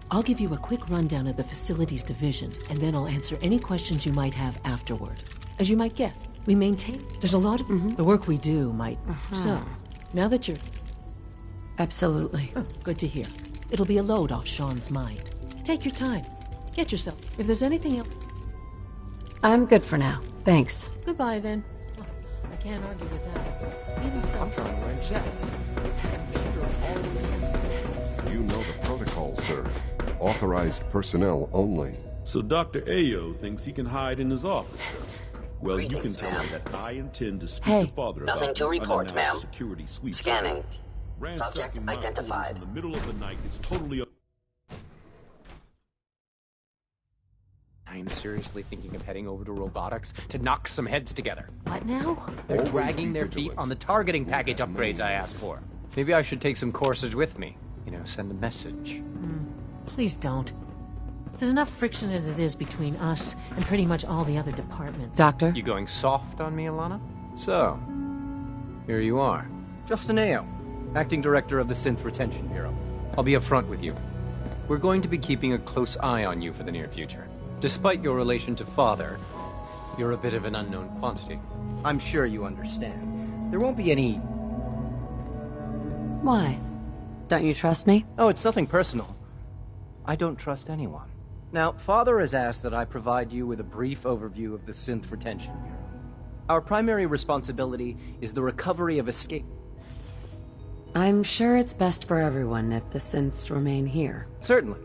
I'll give you a quick rundown of the facilities division, and then I'll answer any questions you might have afterward. As you might guess, we maintain... There's a lot of... The work we do might... So, now that you're... Absolutely. Oh, good to hear. It'll be a load off Sean's mind. Take your time. Get yourself... If there's anything else... I'm good for now. Thanks. Goodbye, then. Well, I can't argue with that. Even so... I'm trying to learn chess. You know the protocol, sir. Authorized personnel only. So Dr. Ayo thinks he can hide in his office. Well, Greetings, you can tell ma'am. him that I intend to speak Hey. to Father Nothing about to this report, unannounced ma'am. security sweep. Scanning. Ransacking Subject my quarters identified. in the middle of the night is totally... I am seriously thinking of heading over to robotics to knock some heads together. What now? They're Always dragging be their feet vigilant. on the targeting package upgrades I asked for. Maybe I should take some courses with me. You know, send a message. Please don't. There's enough friction as it is between us and pretty much all the other departments. Doctor? You going soft on me, Alana? So, here you are. Justin Ayo, Acting Director of the Synth Retention Bureau. I'll be upfront with you. We're going to be keeping a close eye on you for the near future. Despite your relation to Father, you're a bit of an unknown quantity. I'm sure you understand. There won't be any... Why? Don't you trust me? Oh, it's nothing personal. I don't trust anyone. Now, Father has asked that I provide you with a brief overview of the Synth Retention Bureau. Our primary responsibility is the recovery of escape... I'm sure it's best for everyone if the synths remain here. Certainly.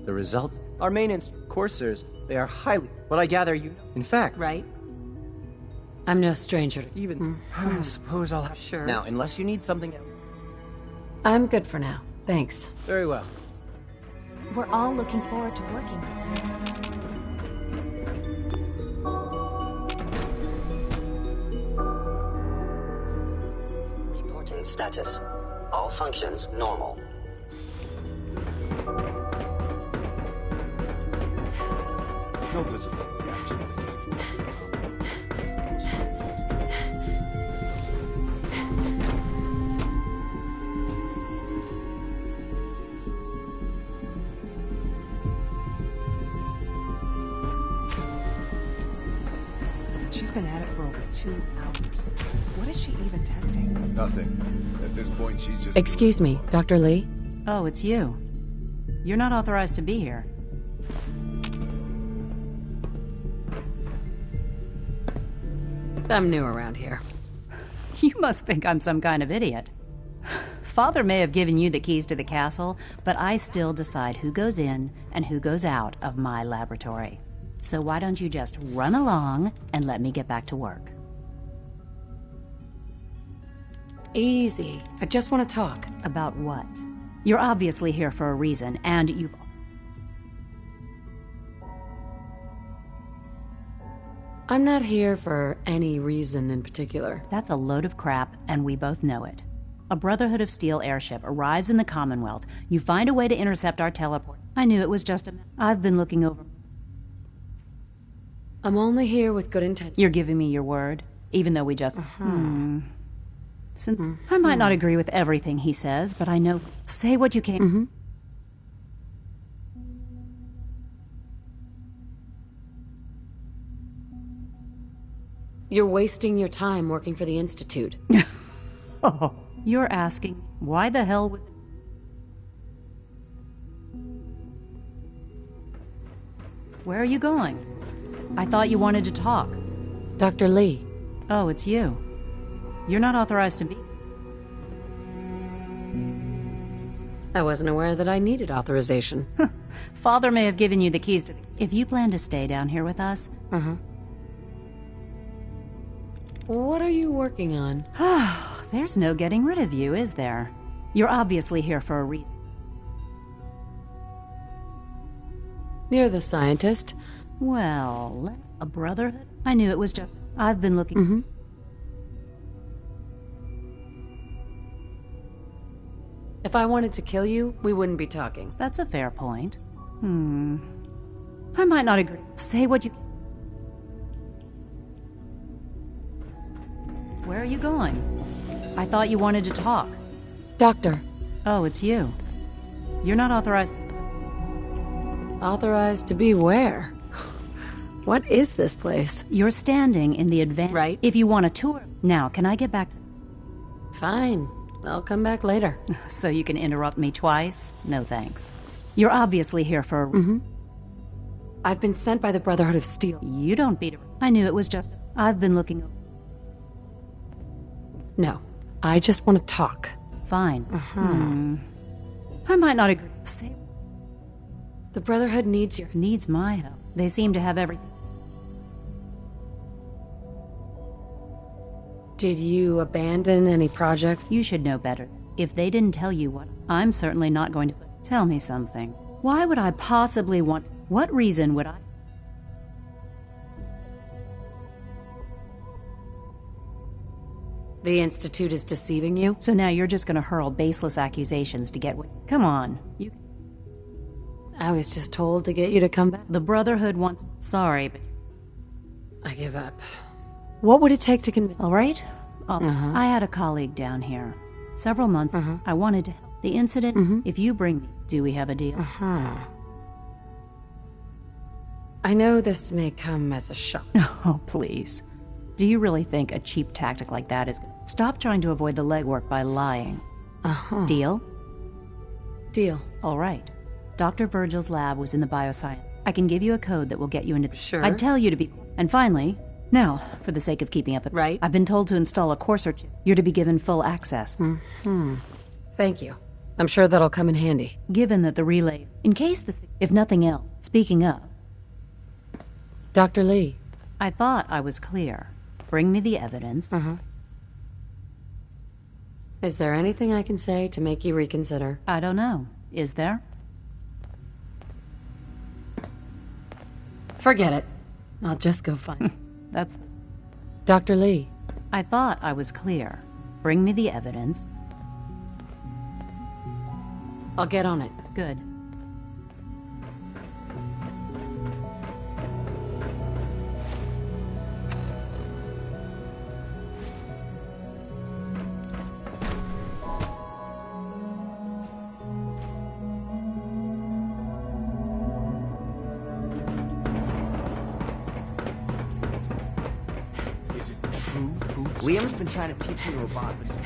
The results... Our main coursers, they are highly... But I gather you... In fact... Right? I'm no stranger to... Even... I suppose I'll have... Sure. Now, unless you need something... I'm good for now. Thanks. Very well. We're all looking forward to working with you. Reporting status. All functions normal. No visible reaction. She's been at it for over 2 hours. What is she even testing? Nothing. At this point, she's just... Excuse me, Dr. Lee? Oh, it's you. You're not authorized to be here. I'm new around here. You must think I'm some kind of idiot. Father may have given you the keys to the castle, but I still decide who goes in and who goes out of my laboratory. So why don't you just run along and let me get back to work? Easy. I just want to talk. About what? You're obviously here for a reason, and you've... I'm not here for any reason in particular. That's a load of crap, and we both know it. A Brotherhood of Steel airship arrives in the Commonwealth. You find a way to intercept our teleport. I knew it was just a... I've been looking over... I'm only here with good intentions. You're giving me your word? even though we just... Since I might not agree with everything he says, but I know... Say what you can. You're wasting your time working for the Institute. Oh, you're asking, why the hell would... Where are you going? I thought you wanted to talk. Dr. Lee. Oh, it's you. You're not authorized to be... I wasn't aware that I needed authorization. Father may have given you the keys to... If you plan to stay down here with us... What are you working on? There's no getting rid of you, is there? You're obviously here for a reason. You're the scientist. Well, a brotherhood? I knew it was just... I've been looking... If I wanted to kill you, we wouldn't be talking. That's a fair point. I might not agree. Say what you... Where are you going? I thought you wanted to talk. Doctor. Oh, it's you. You're not authorized... Authorized to be where? What is this place? You're standing in the advance... Right. If you want a tour... Now, can I get back... Fine. I'll come back later. So you can interrupt me twice? No thanks. You're obviously here for... I've been sent by the Brotherhood of Steel. You don't beat it. I knew it was just... I've been looking... No. I just want to talk. Fine. I might not agree. Say... The Brotherhood needs your... Needs my help. They seem to have everything. Did you abandon any projects? You should know better. If they didn't tell you what, I'm certainly not going to... Tell me something. Why would I possibly want... What reason would I... The Institute is deceiving you? So now you're just gonna hurl baseless accusations to get what... Come on. You... I was just told to get you to come back. The Brotherhood wants... Sorry, but... I give up. What would it take to convince... All right? I had a colleague down here. Several months I wanted to help. The incident, if you bring me... Do we have a deal? I know this may come as a shock. Oh, please. Do you really think a cheap tactic like that is... Stop trying to avoid the legwork by lying. Deal? Deal. All right. Dr. Virgil's lab was in the bioscience. I can give you a code that will get you into... Sure. I'd tell you to be... And finally, now, for the sake of keeping up... Right. I've been told to install a Courser chip. You're to be given full access. Thank you. I'm sure that'll come in handy. Given that the relay... In case the... If nothing else, speaking of... Dr. Lee. I thought I was clear. Bring me the evidence. Is there anything I can say to make you reconsider? I don't know. Is there? Forget it. I'll just go find... That's... Dr. Lee. I thought I was clear. Bring me the evidence. I'll get on it. Good. Liam's been trying to teach me robotics.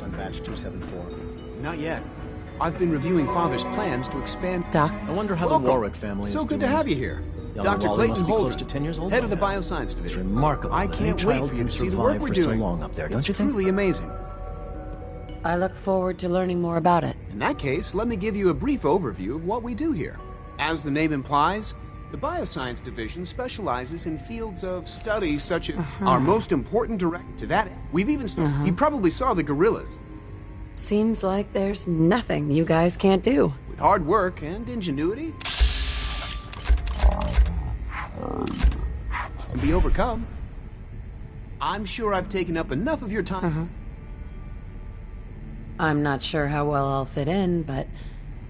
On batch 274. Not yet. I've been reviewing Father's plans to expand... Doc. I wonder how Welcome. the Warwick family is So good doing. to have you here. Young Dr. Wally Clayton must be Holder, close to 10 years old head by of the now. Bioscience Division. It's remarkable I that can't any wait child for you can to see the work survive we're for doing. so long up there, don't It's you think? truly amazing. I look forward to learning more about it. In that case, let me give you a brief overview of what we do here. As the name implies, the Bioscience Division specializes in fields of study such as our most important direct to that. We've even you probably saw the gorillas. Seems like there's nothing you guys can't do. With hard work and ingenuity, can be overcome. I'm sure I've taken up enough of your time. I'm not sure how well I'll fit in, but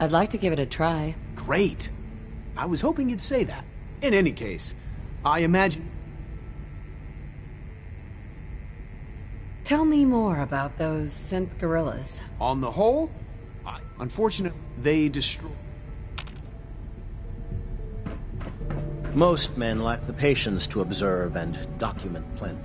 I'd like to give it a try. Great. I was hoping you'd say that. In any case, I imagine... Tell me more about those synth gorillas. On the whole, unfortunately, they destroy... Most men lack the patience to observe and document plenty.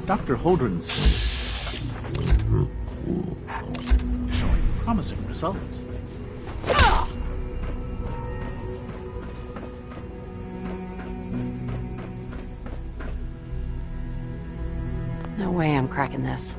Dr. Holdren's showing promising results. No way I'm cracking this.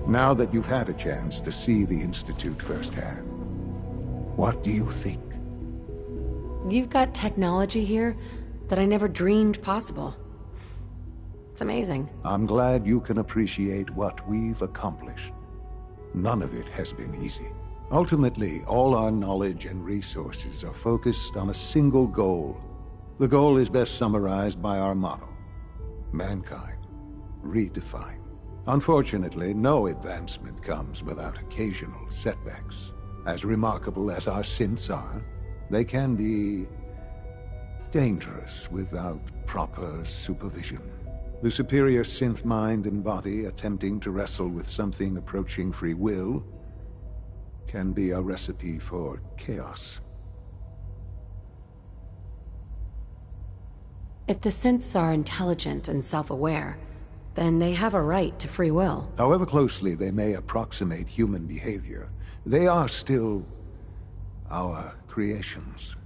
Now that you've had a chance to see the Institute firsthand, what do you think? You've got technology here that I never dreamed possible. It's amazing. I'm glad you can appreciate what we've accomplished. None of it has been easy. Ultimately, all our knowledge and resources are focused on a single goal. The goal is best summarized by our motto: mankind redefined. Unfortunately, no advancement comes without occasional setbacks. As remarkable as our synths are, they can be dangerous without proper supervision. The superior synth mind and body attempting to wrestle with something approaching free will can be a recipe for chaos. If the synths are intelligent and self-aware, then they have a right to free will. However closely they may approximate human behavior, they are still our creations.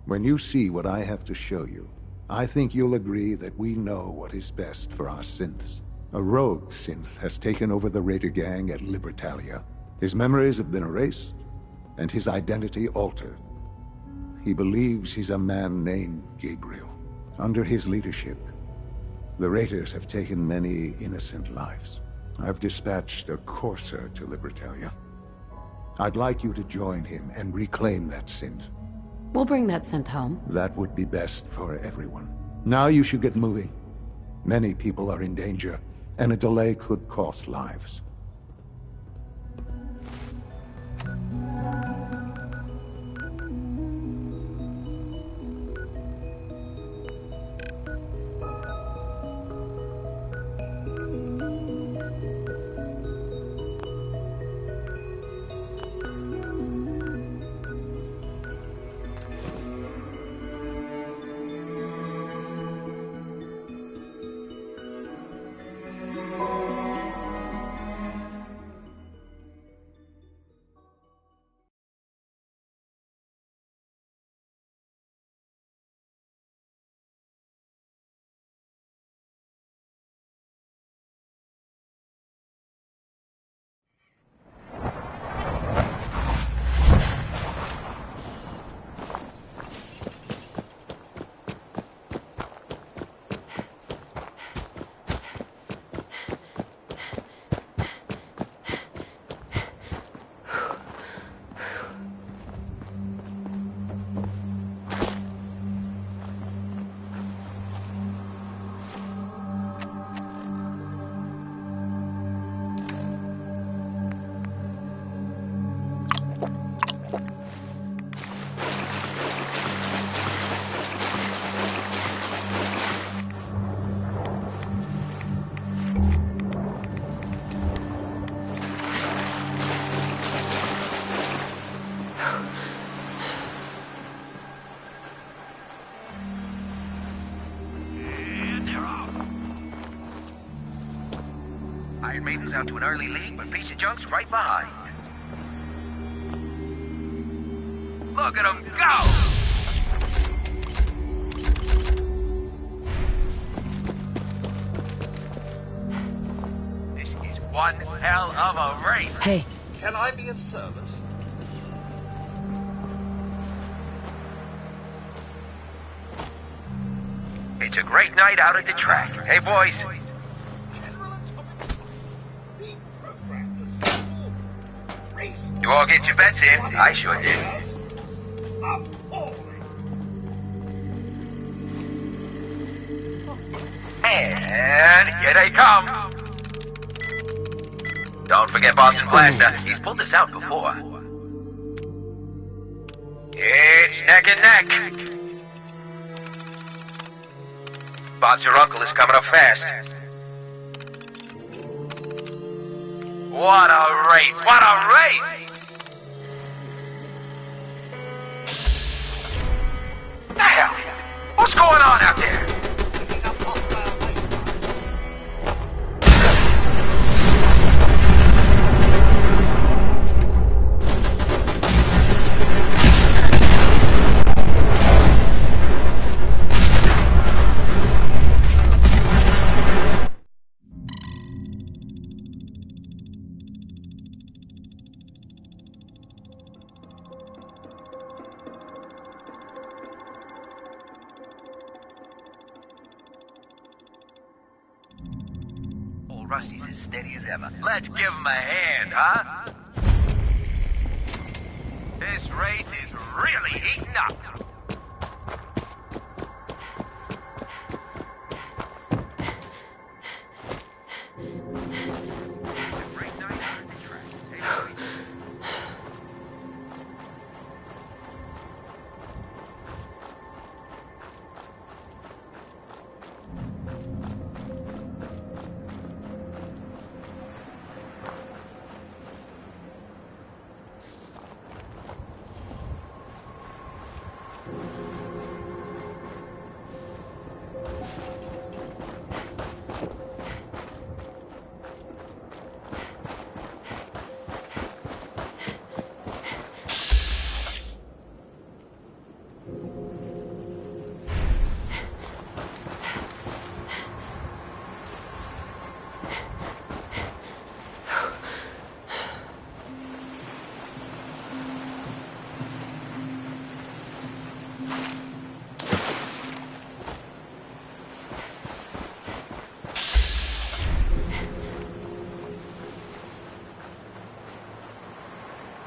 When you see what I have to show you, I think you'll agree that we know what is best for our synths. A rogue synth has taken over the Raider gang at Libertalia. His memories have been erased, and his identity altered. He believes he's a man named Gabriel. Under his leadership, the Raiders have taken many innocent lives. I've dispatched a courser to Libertalia. I'd like you to join him and reclaim that synth. We'll bring that synth home. That would be best for everyone. Now you should get moving. Many people are in danger, and a delay could cost lives. Iron Maiden's out to an early lead, but Piece of Junk's right behind. Look at him go! This is one hell of a race. Hey. Can I be of service? It's a great night out at the track. Hey, boys. You all get your bets in. I sure did. And here they come. Don't forget Boston Blaster. He's pulled this out before. It's neck and neck. Bob, your uncle is coming up fast. What a race! What a race! The hell? What's going on out there? Rusty's as steady as ever. Let's give him a hand, huh? This race is really heating up.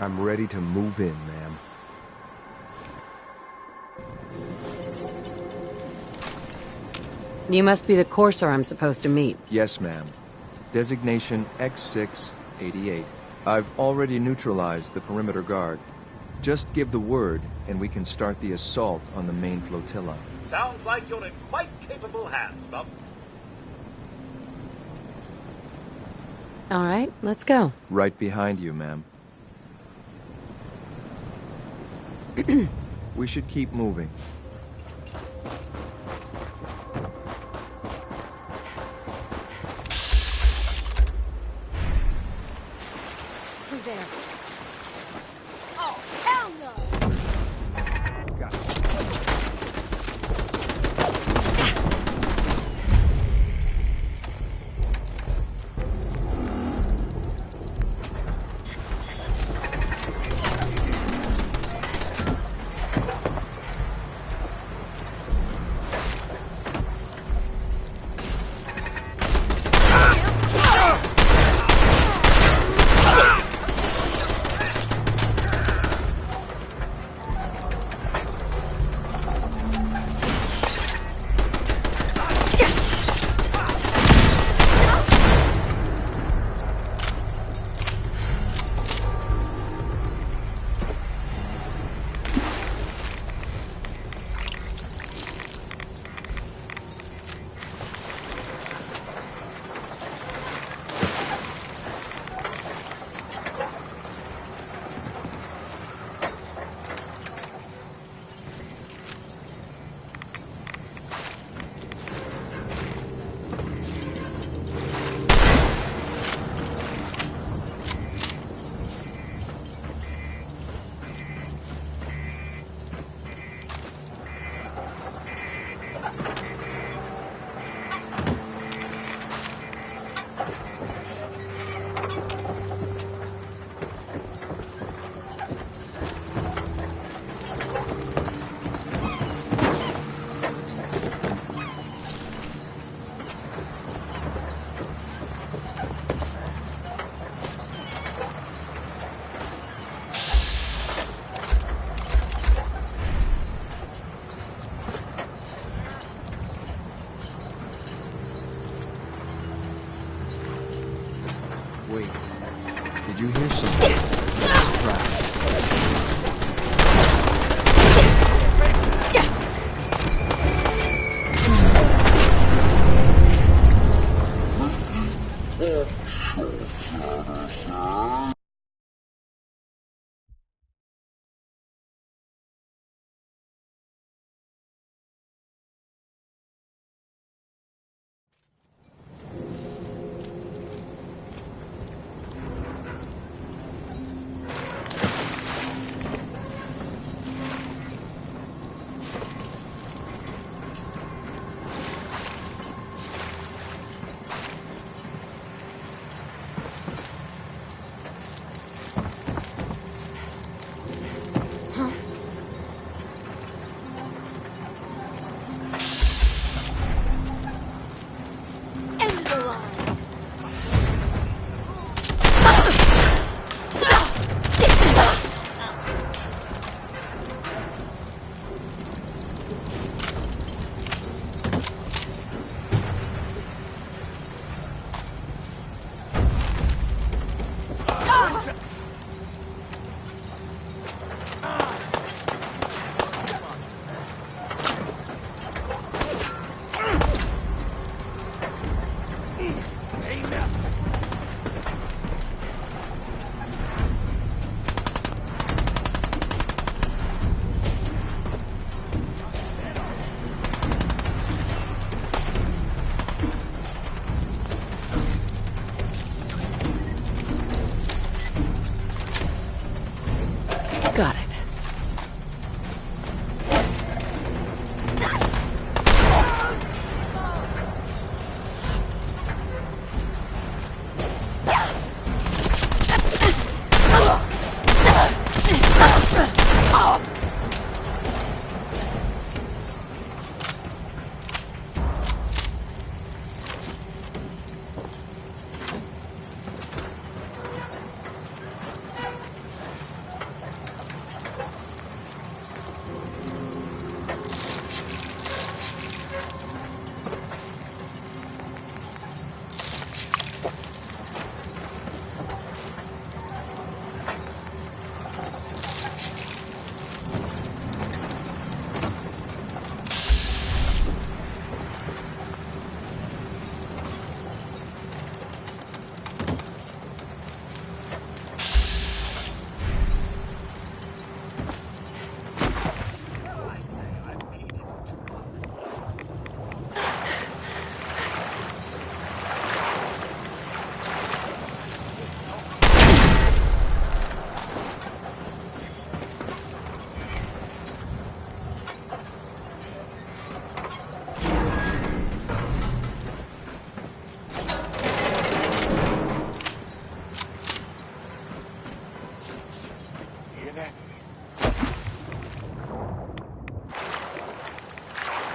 I'm ready to move in, ma'am. You must be the courser I'm supposed to meet. Yes, ma'am. Designation X688. I've already neutralized the perimeter guard. Just give the word, and we can start the assault on the main flotilla. Sounds like you're in quite capable hands, Bub. All right, let's go. Right behind you, ma'am. We should keep moving. Who's there? Oh, hell no! Got it. Wait, did you hear something?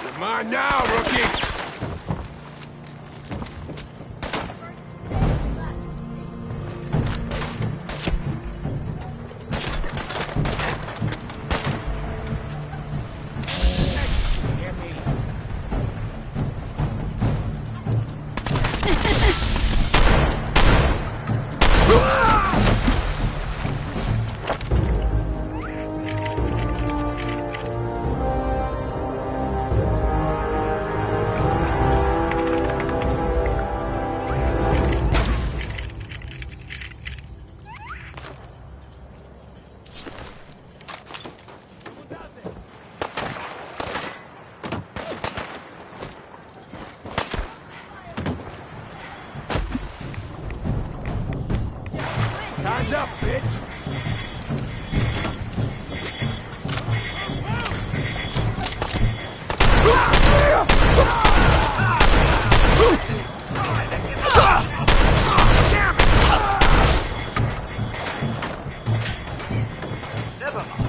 You're mine now, rookie! Time's up, bitch! Never mind.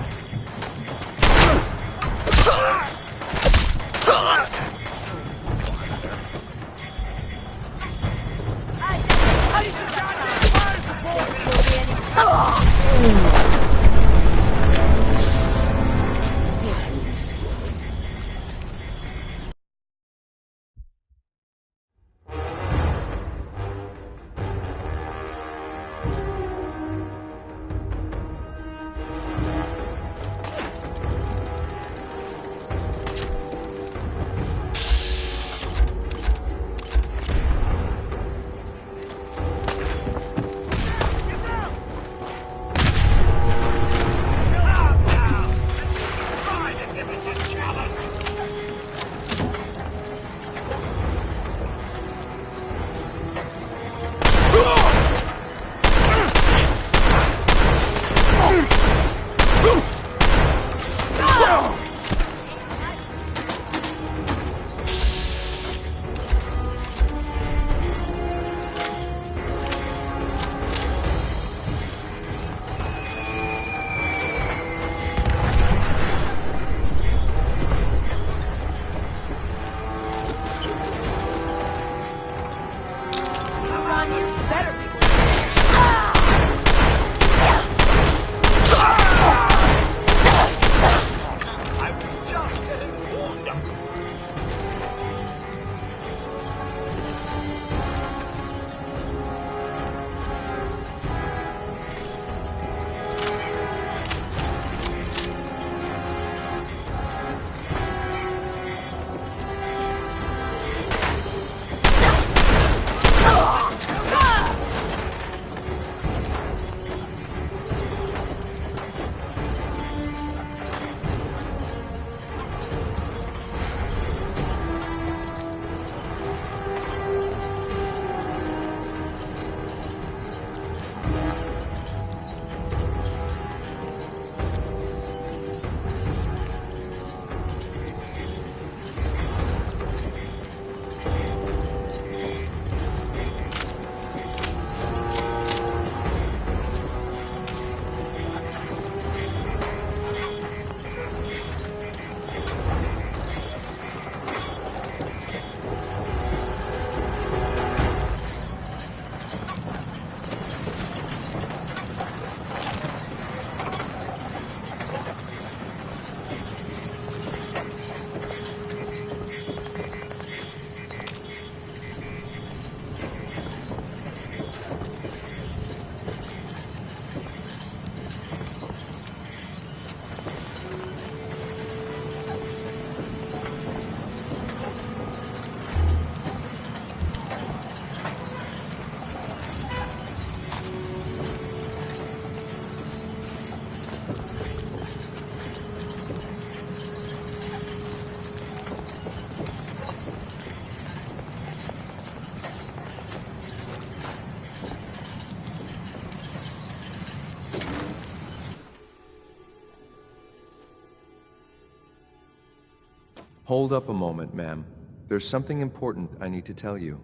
Hold up a moment, ma'am. There's something important I need to tell you.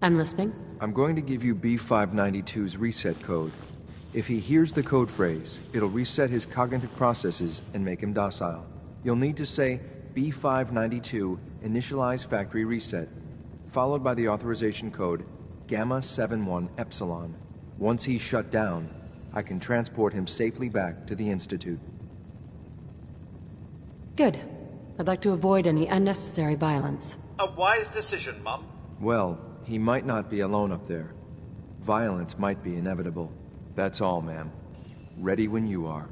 I'm listening. I'm going to give you B592's reset code. If he hears the code phrase, it'll reset his cognitive processes and make him docile. You'll need to say, B592 initialize factory reset, followed by the authorization code Gamma 71 Epsilon. Once he's shut down, I can transport him safely back to the Institute. Good. I'd like to avoid any unnecessary violence. A wise decision, Mum. Well, he might not be alone up there. Violence might be inevitable. That's all, ma'am. Ready when you are.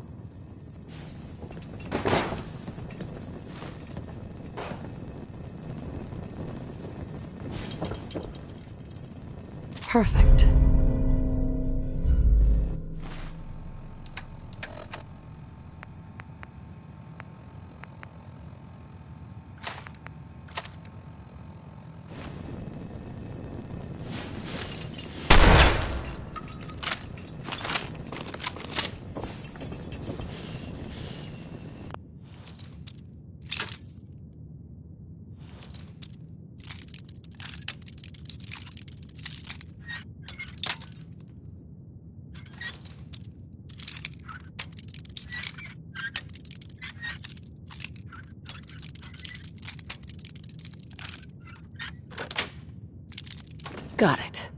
Perfect. Got it.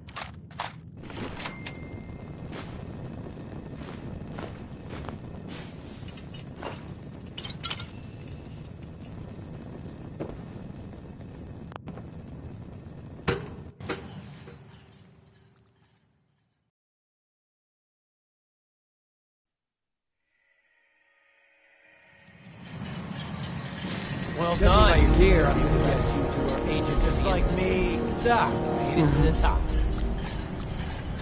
Well done, dear. Yes, you two are agents just like me. Made it to the top.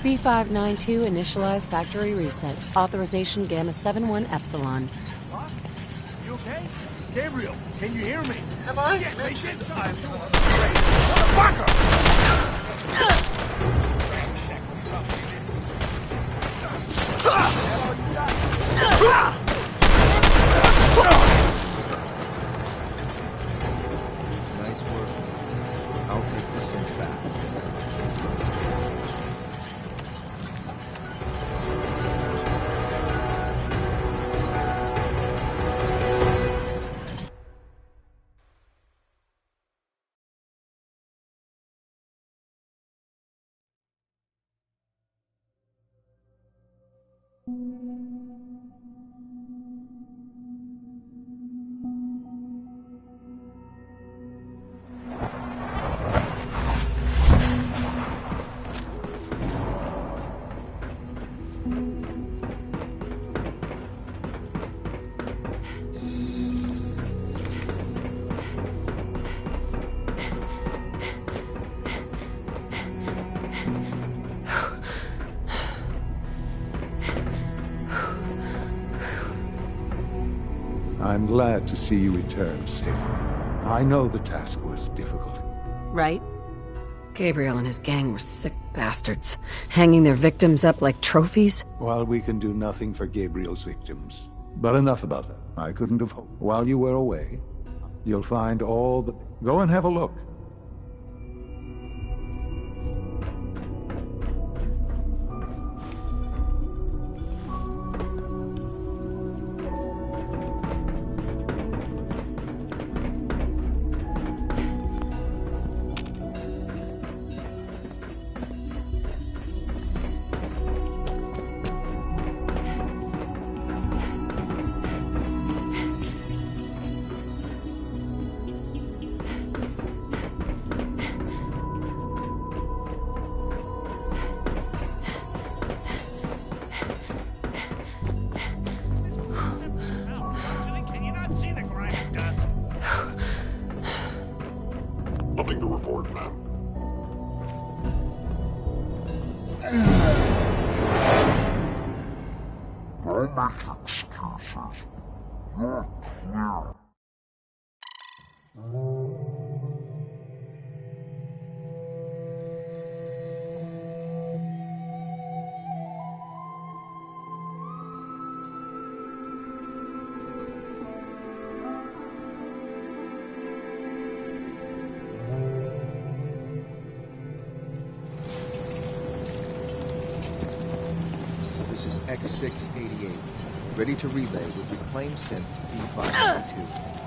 B592 initialize factory reset. Authorization Gamma 71 Epsilon. What? You okay? Gabriel, can you hear me? Have I? Yes, they did time. Motherfucker! Nice work. I'll take the synth back. I'm glad to see you return safely. I know the task was difficult. Right? Gabriel and his gang were sick bastards, hanging their victims up like trophies. While we can do nothing for Gabriel's victims. But enough about that. I couldn't have hoped. While you were away, you'll find all the... Go and have a look. Nothing to report, ma'am. Don't make excuses. You're clear. This is X688, ready to relay with reclaimed synth B592.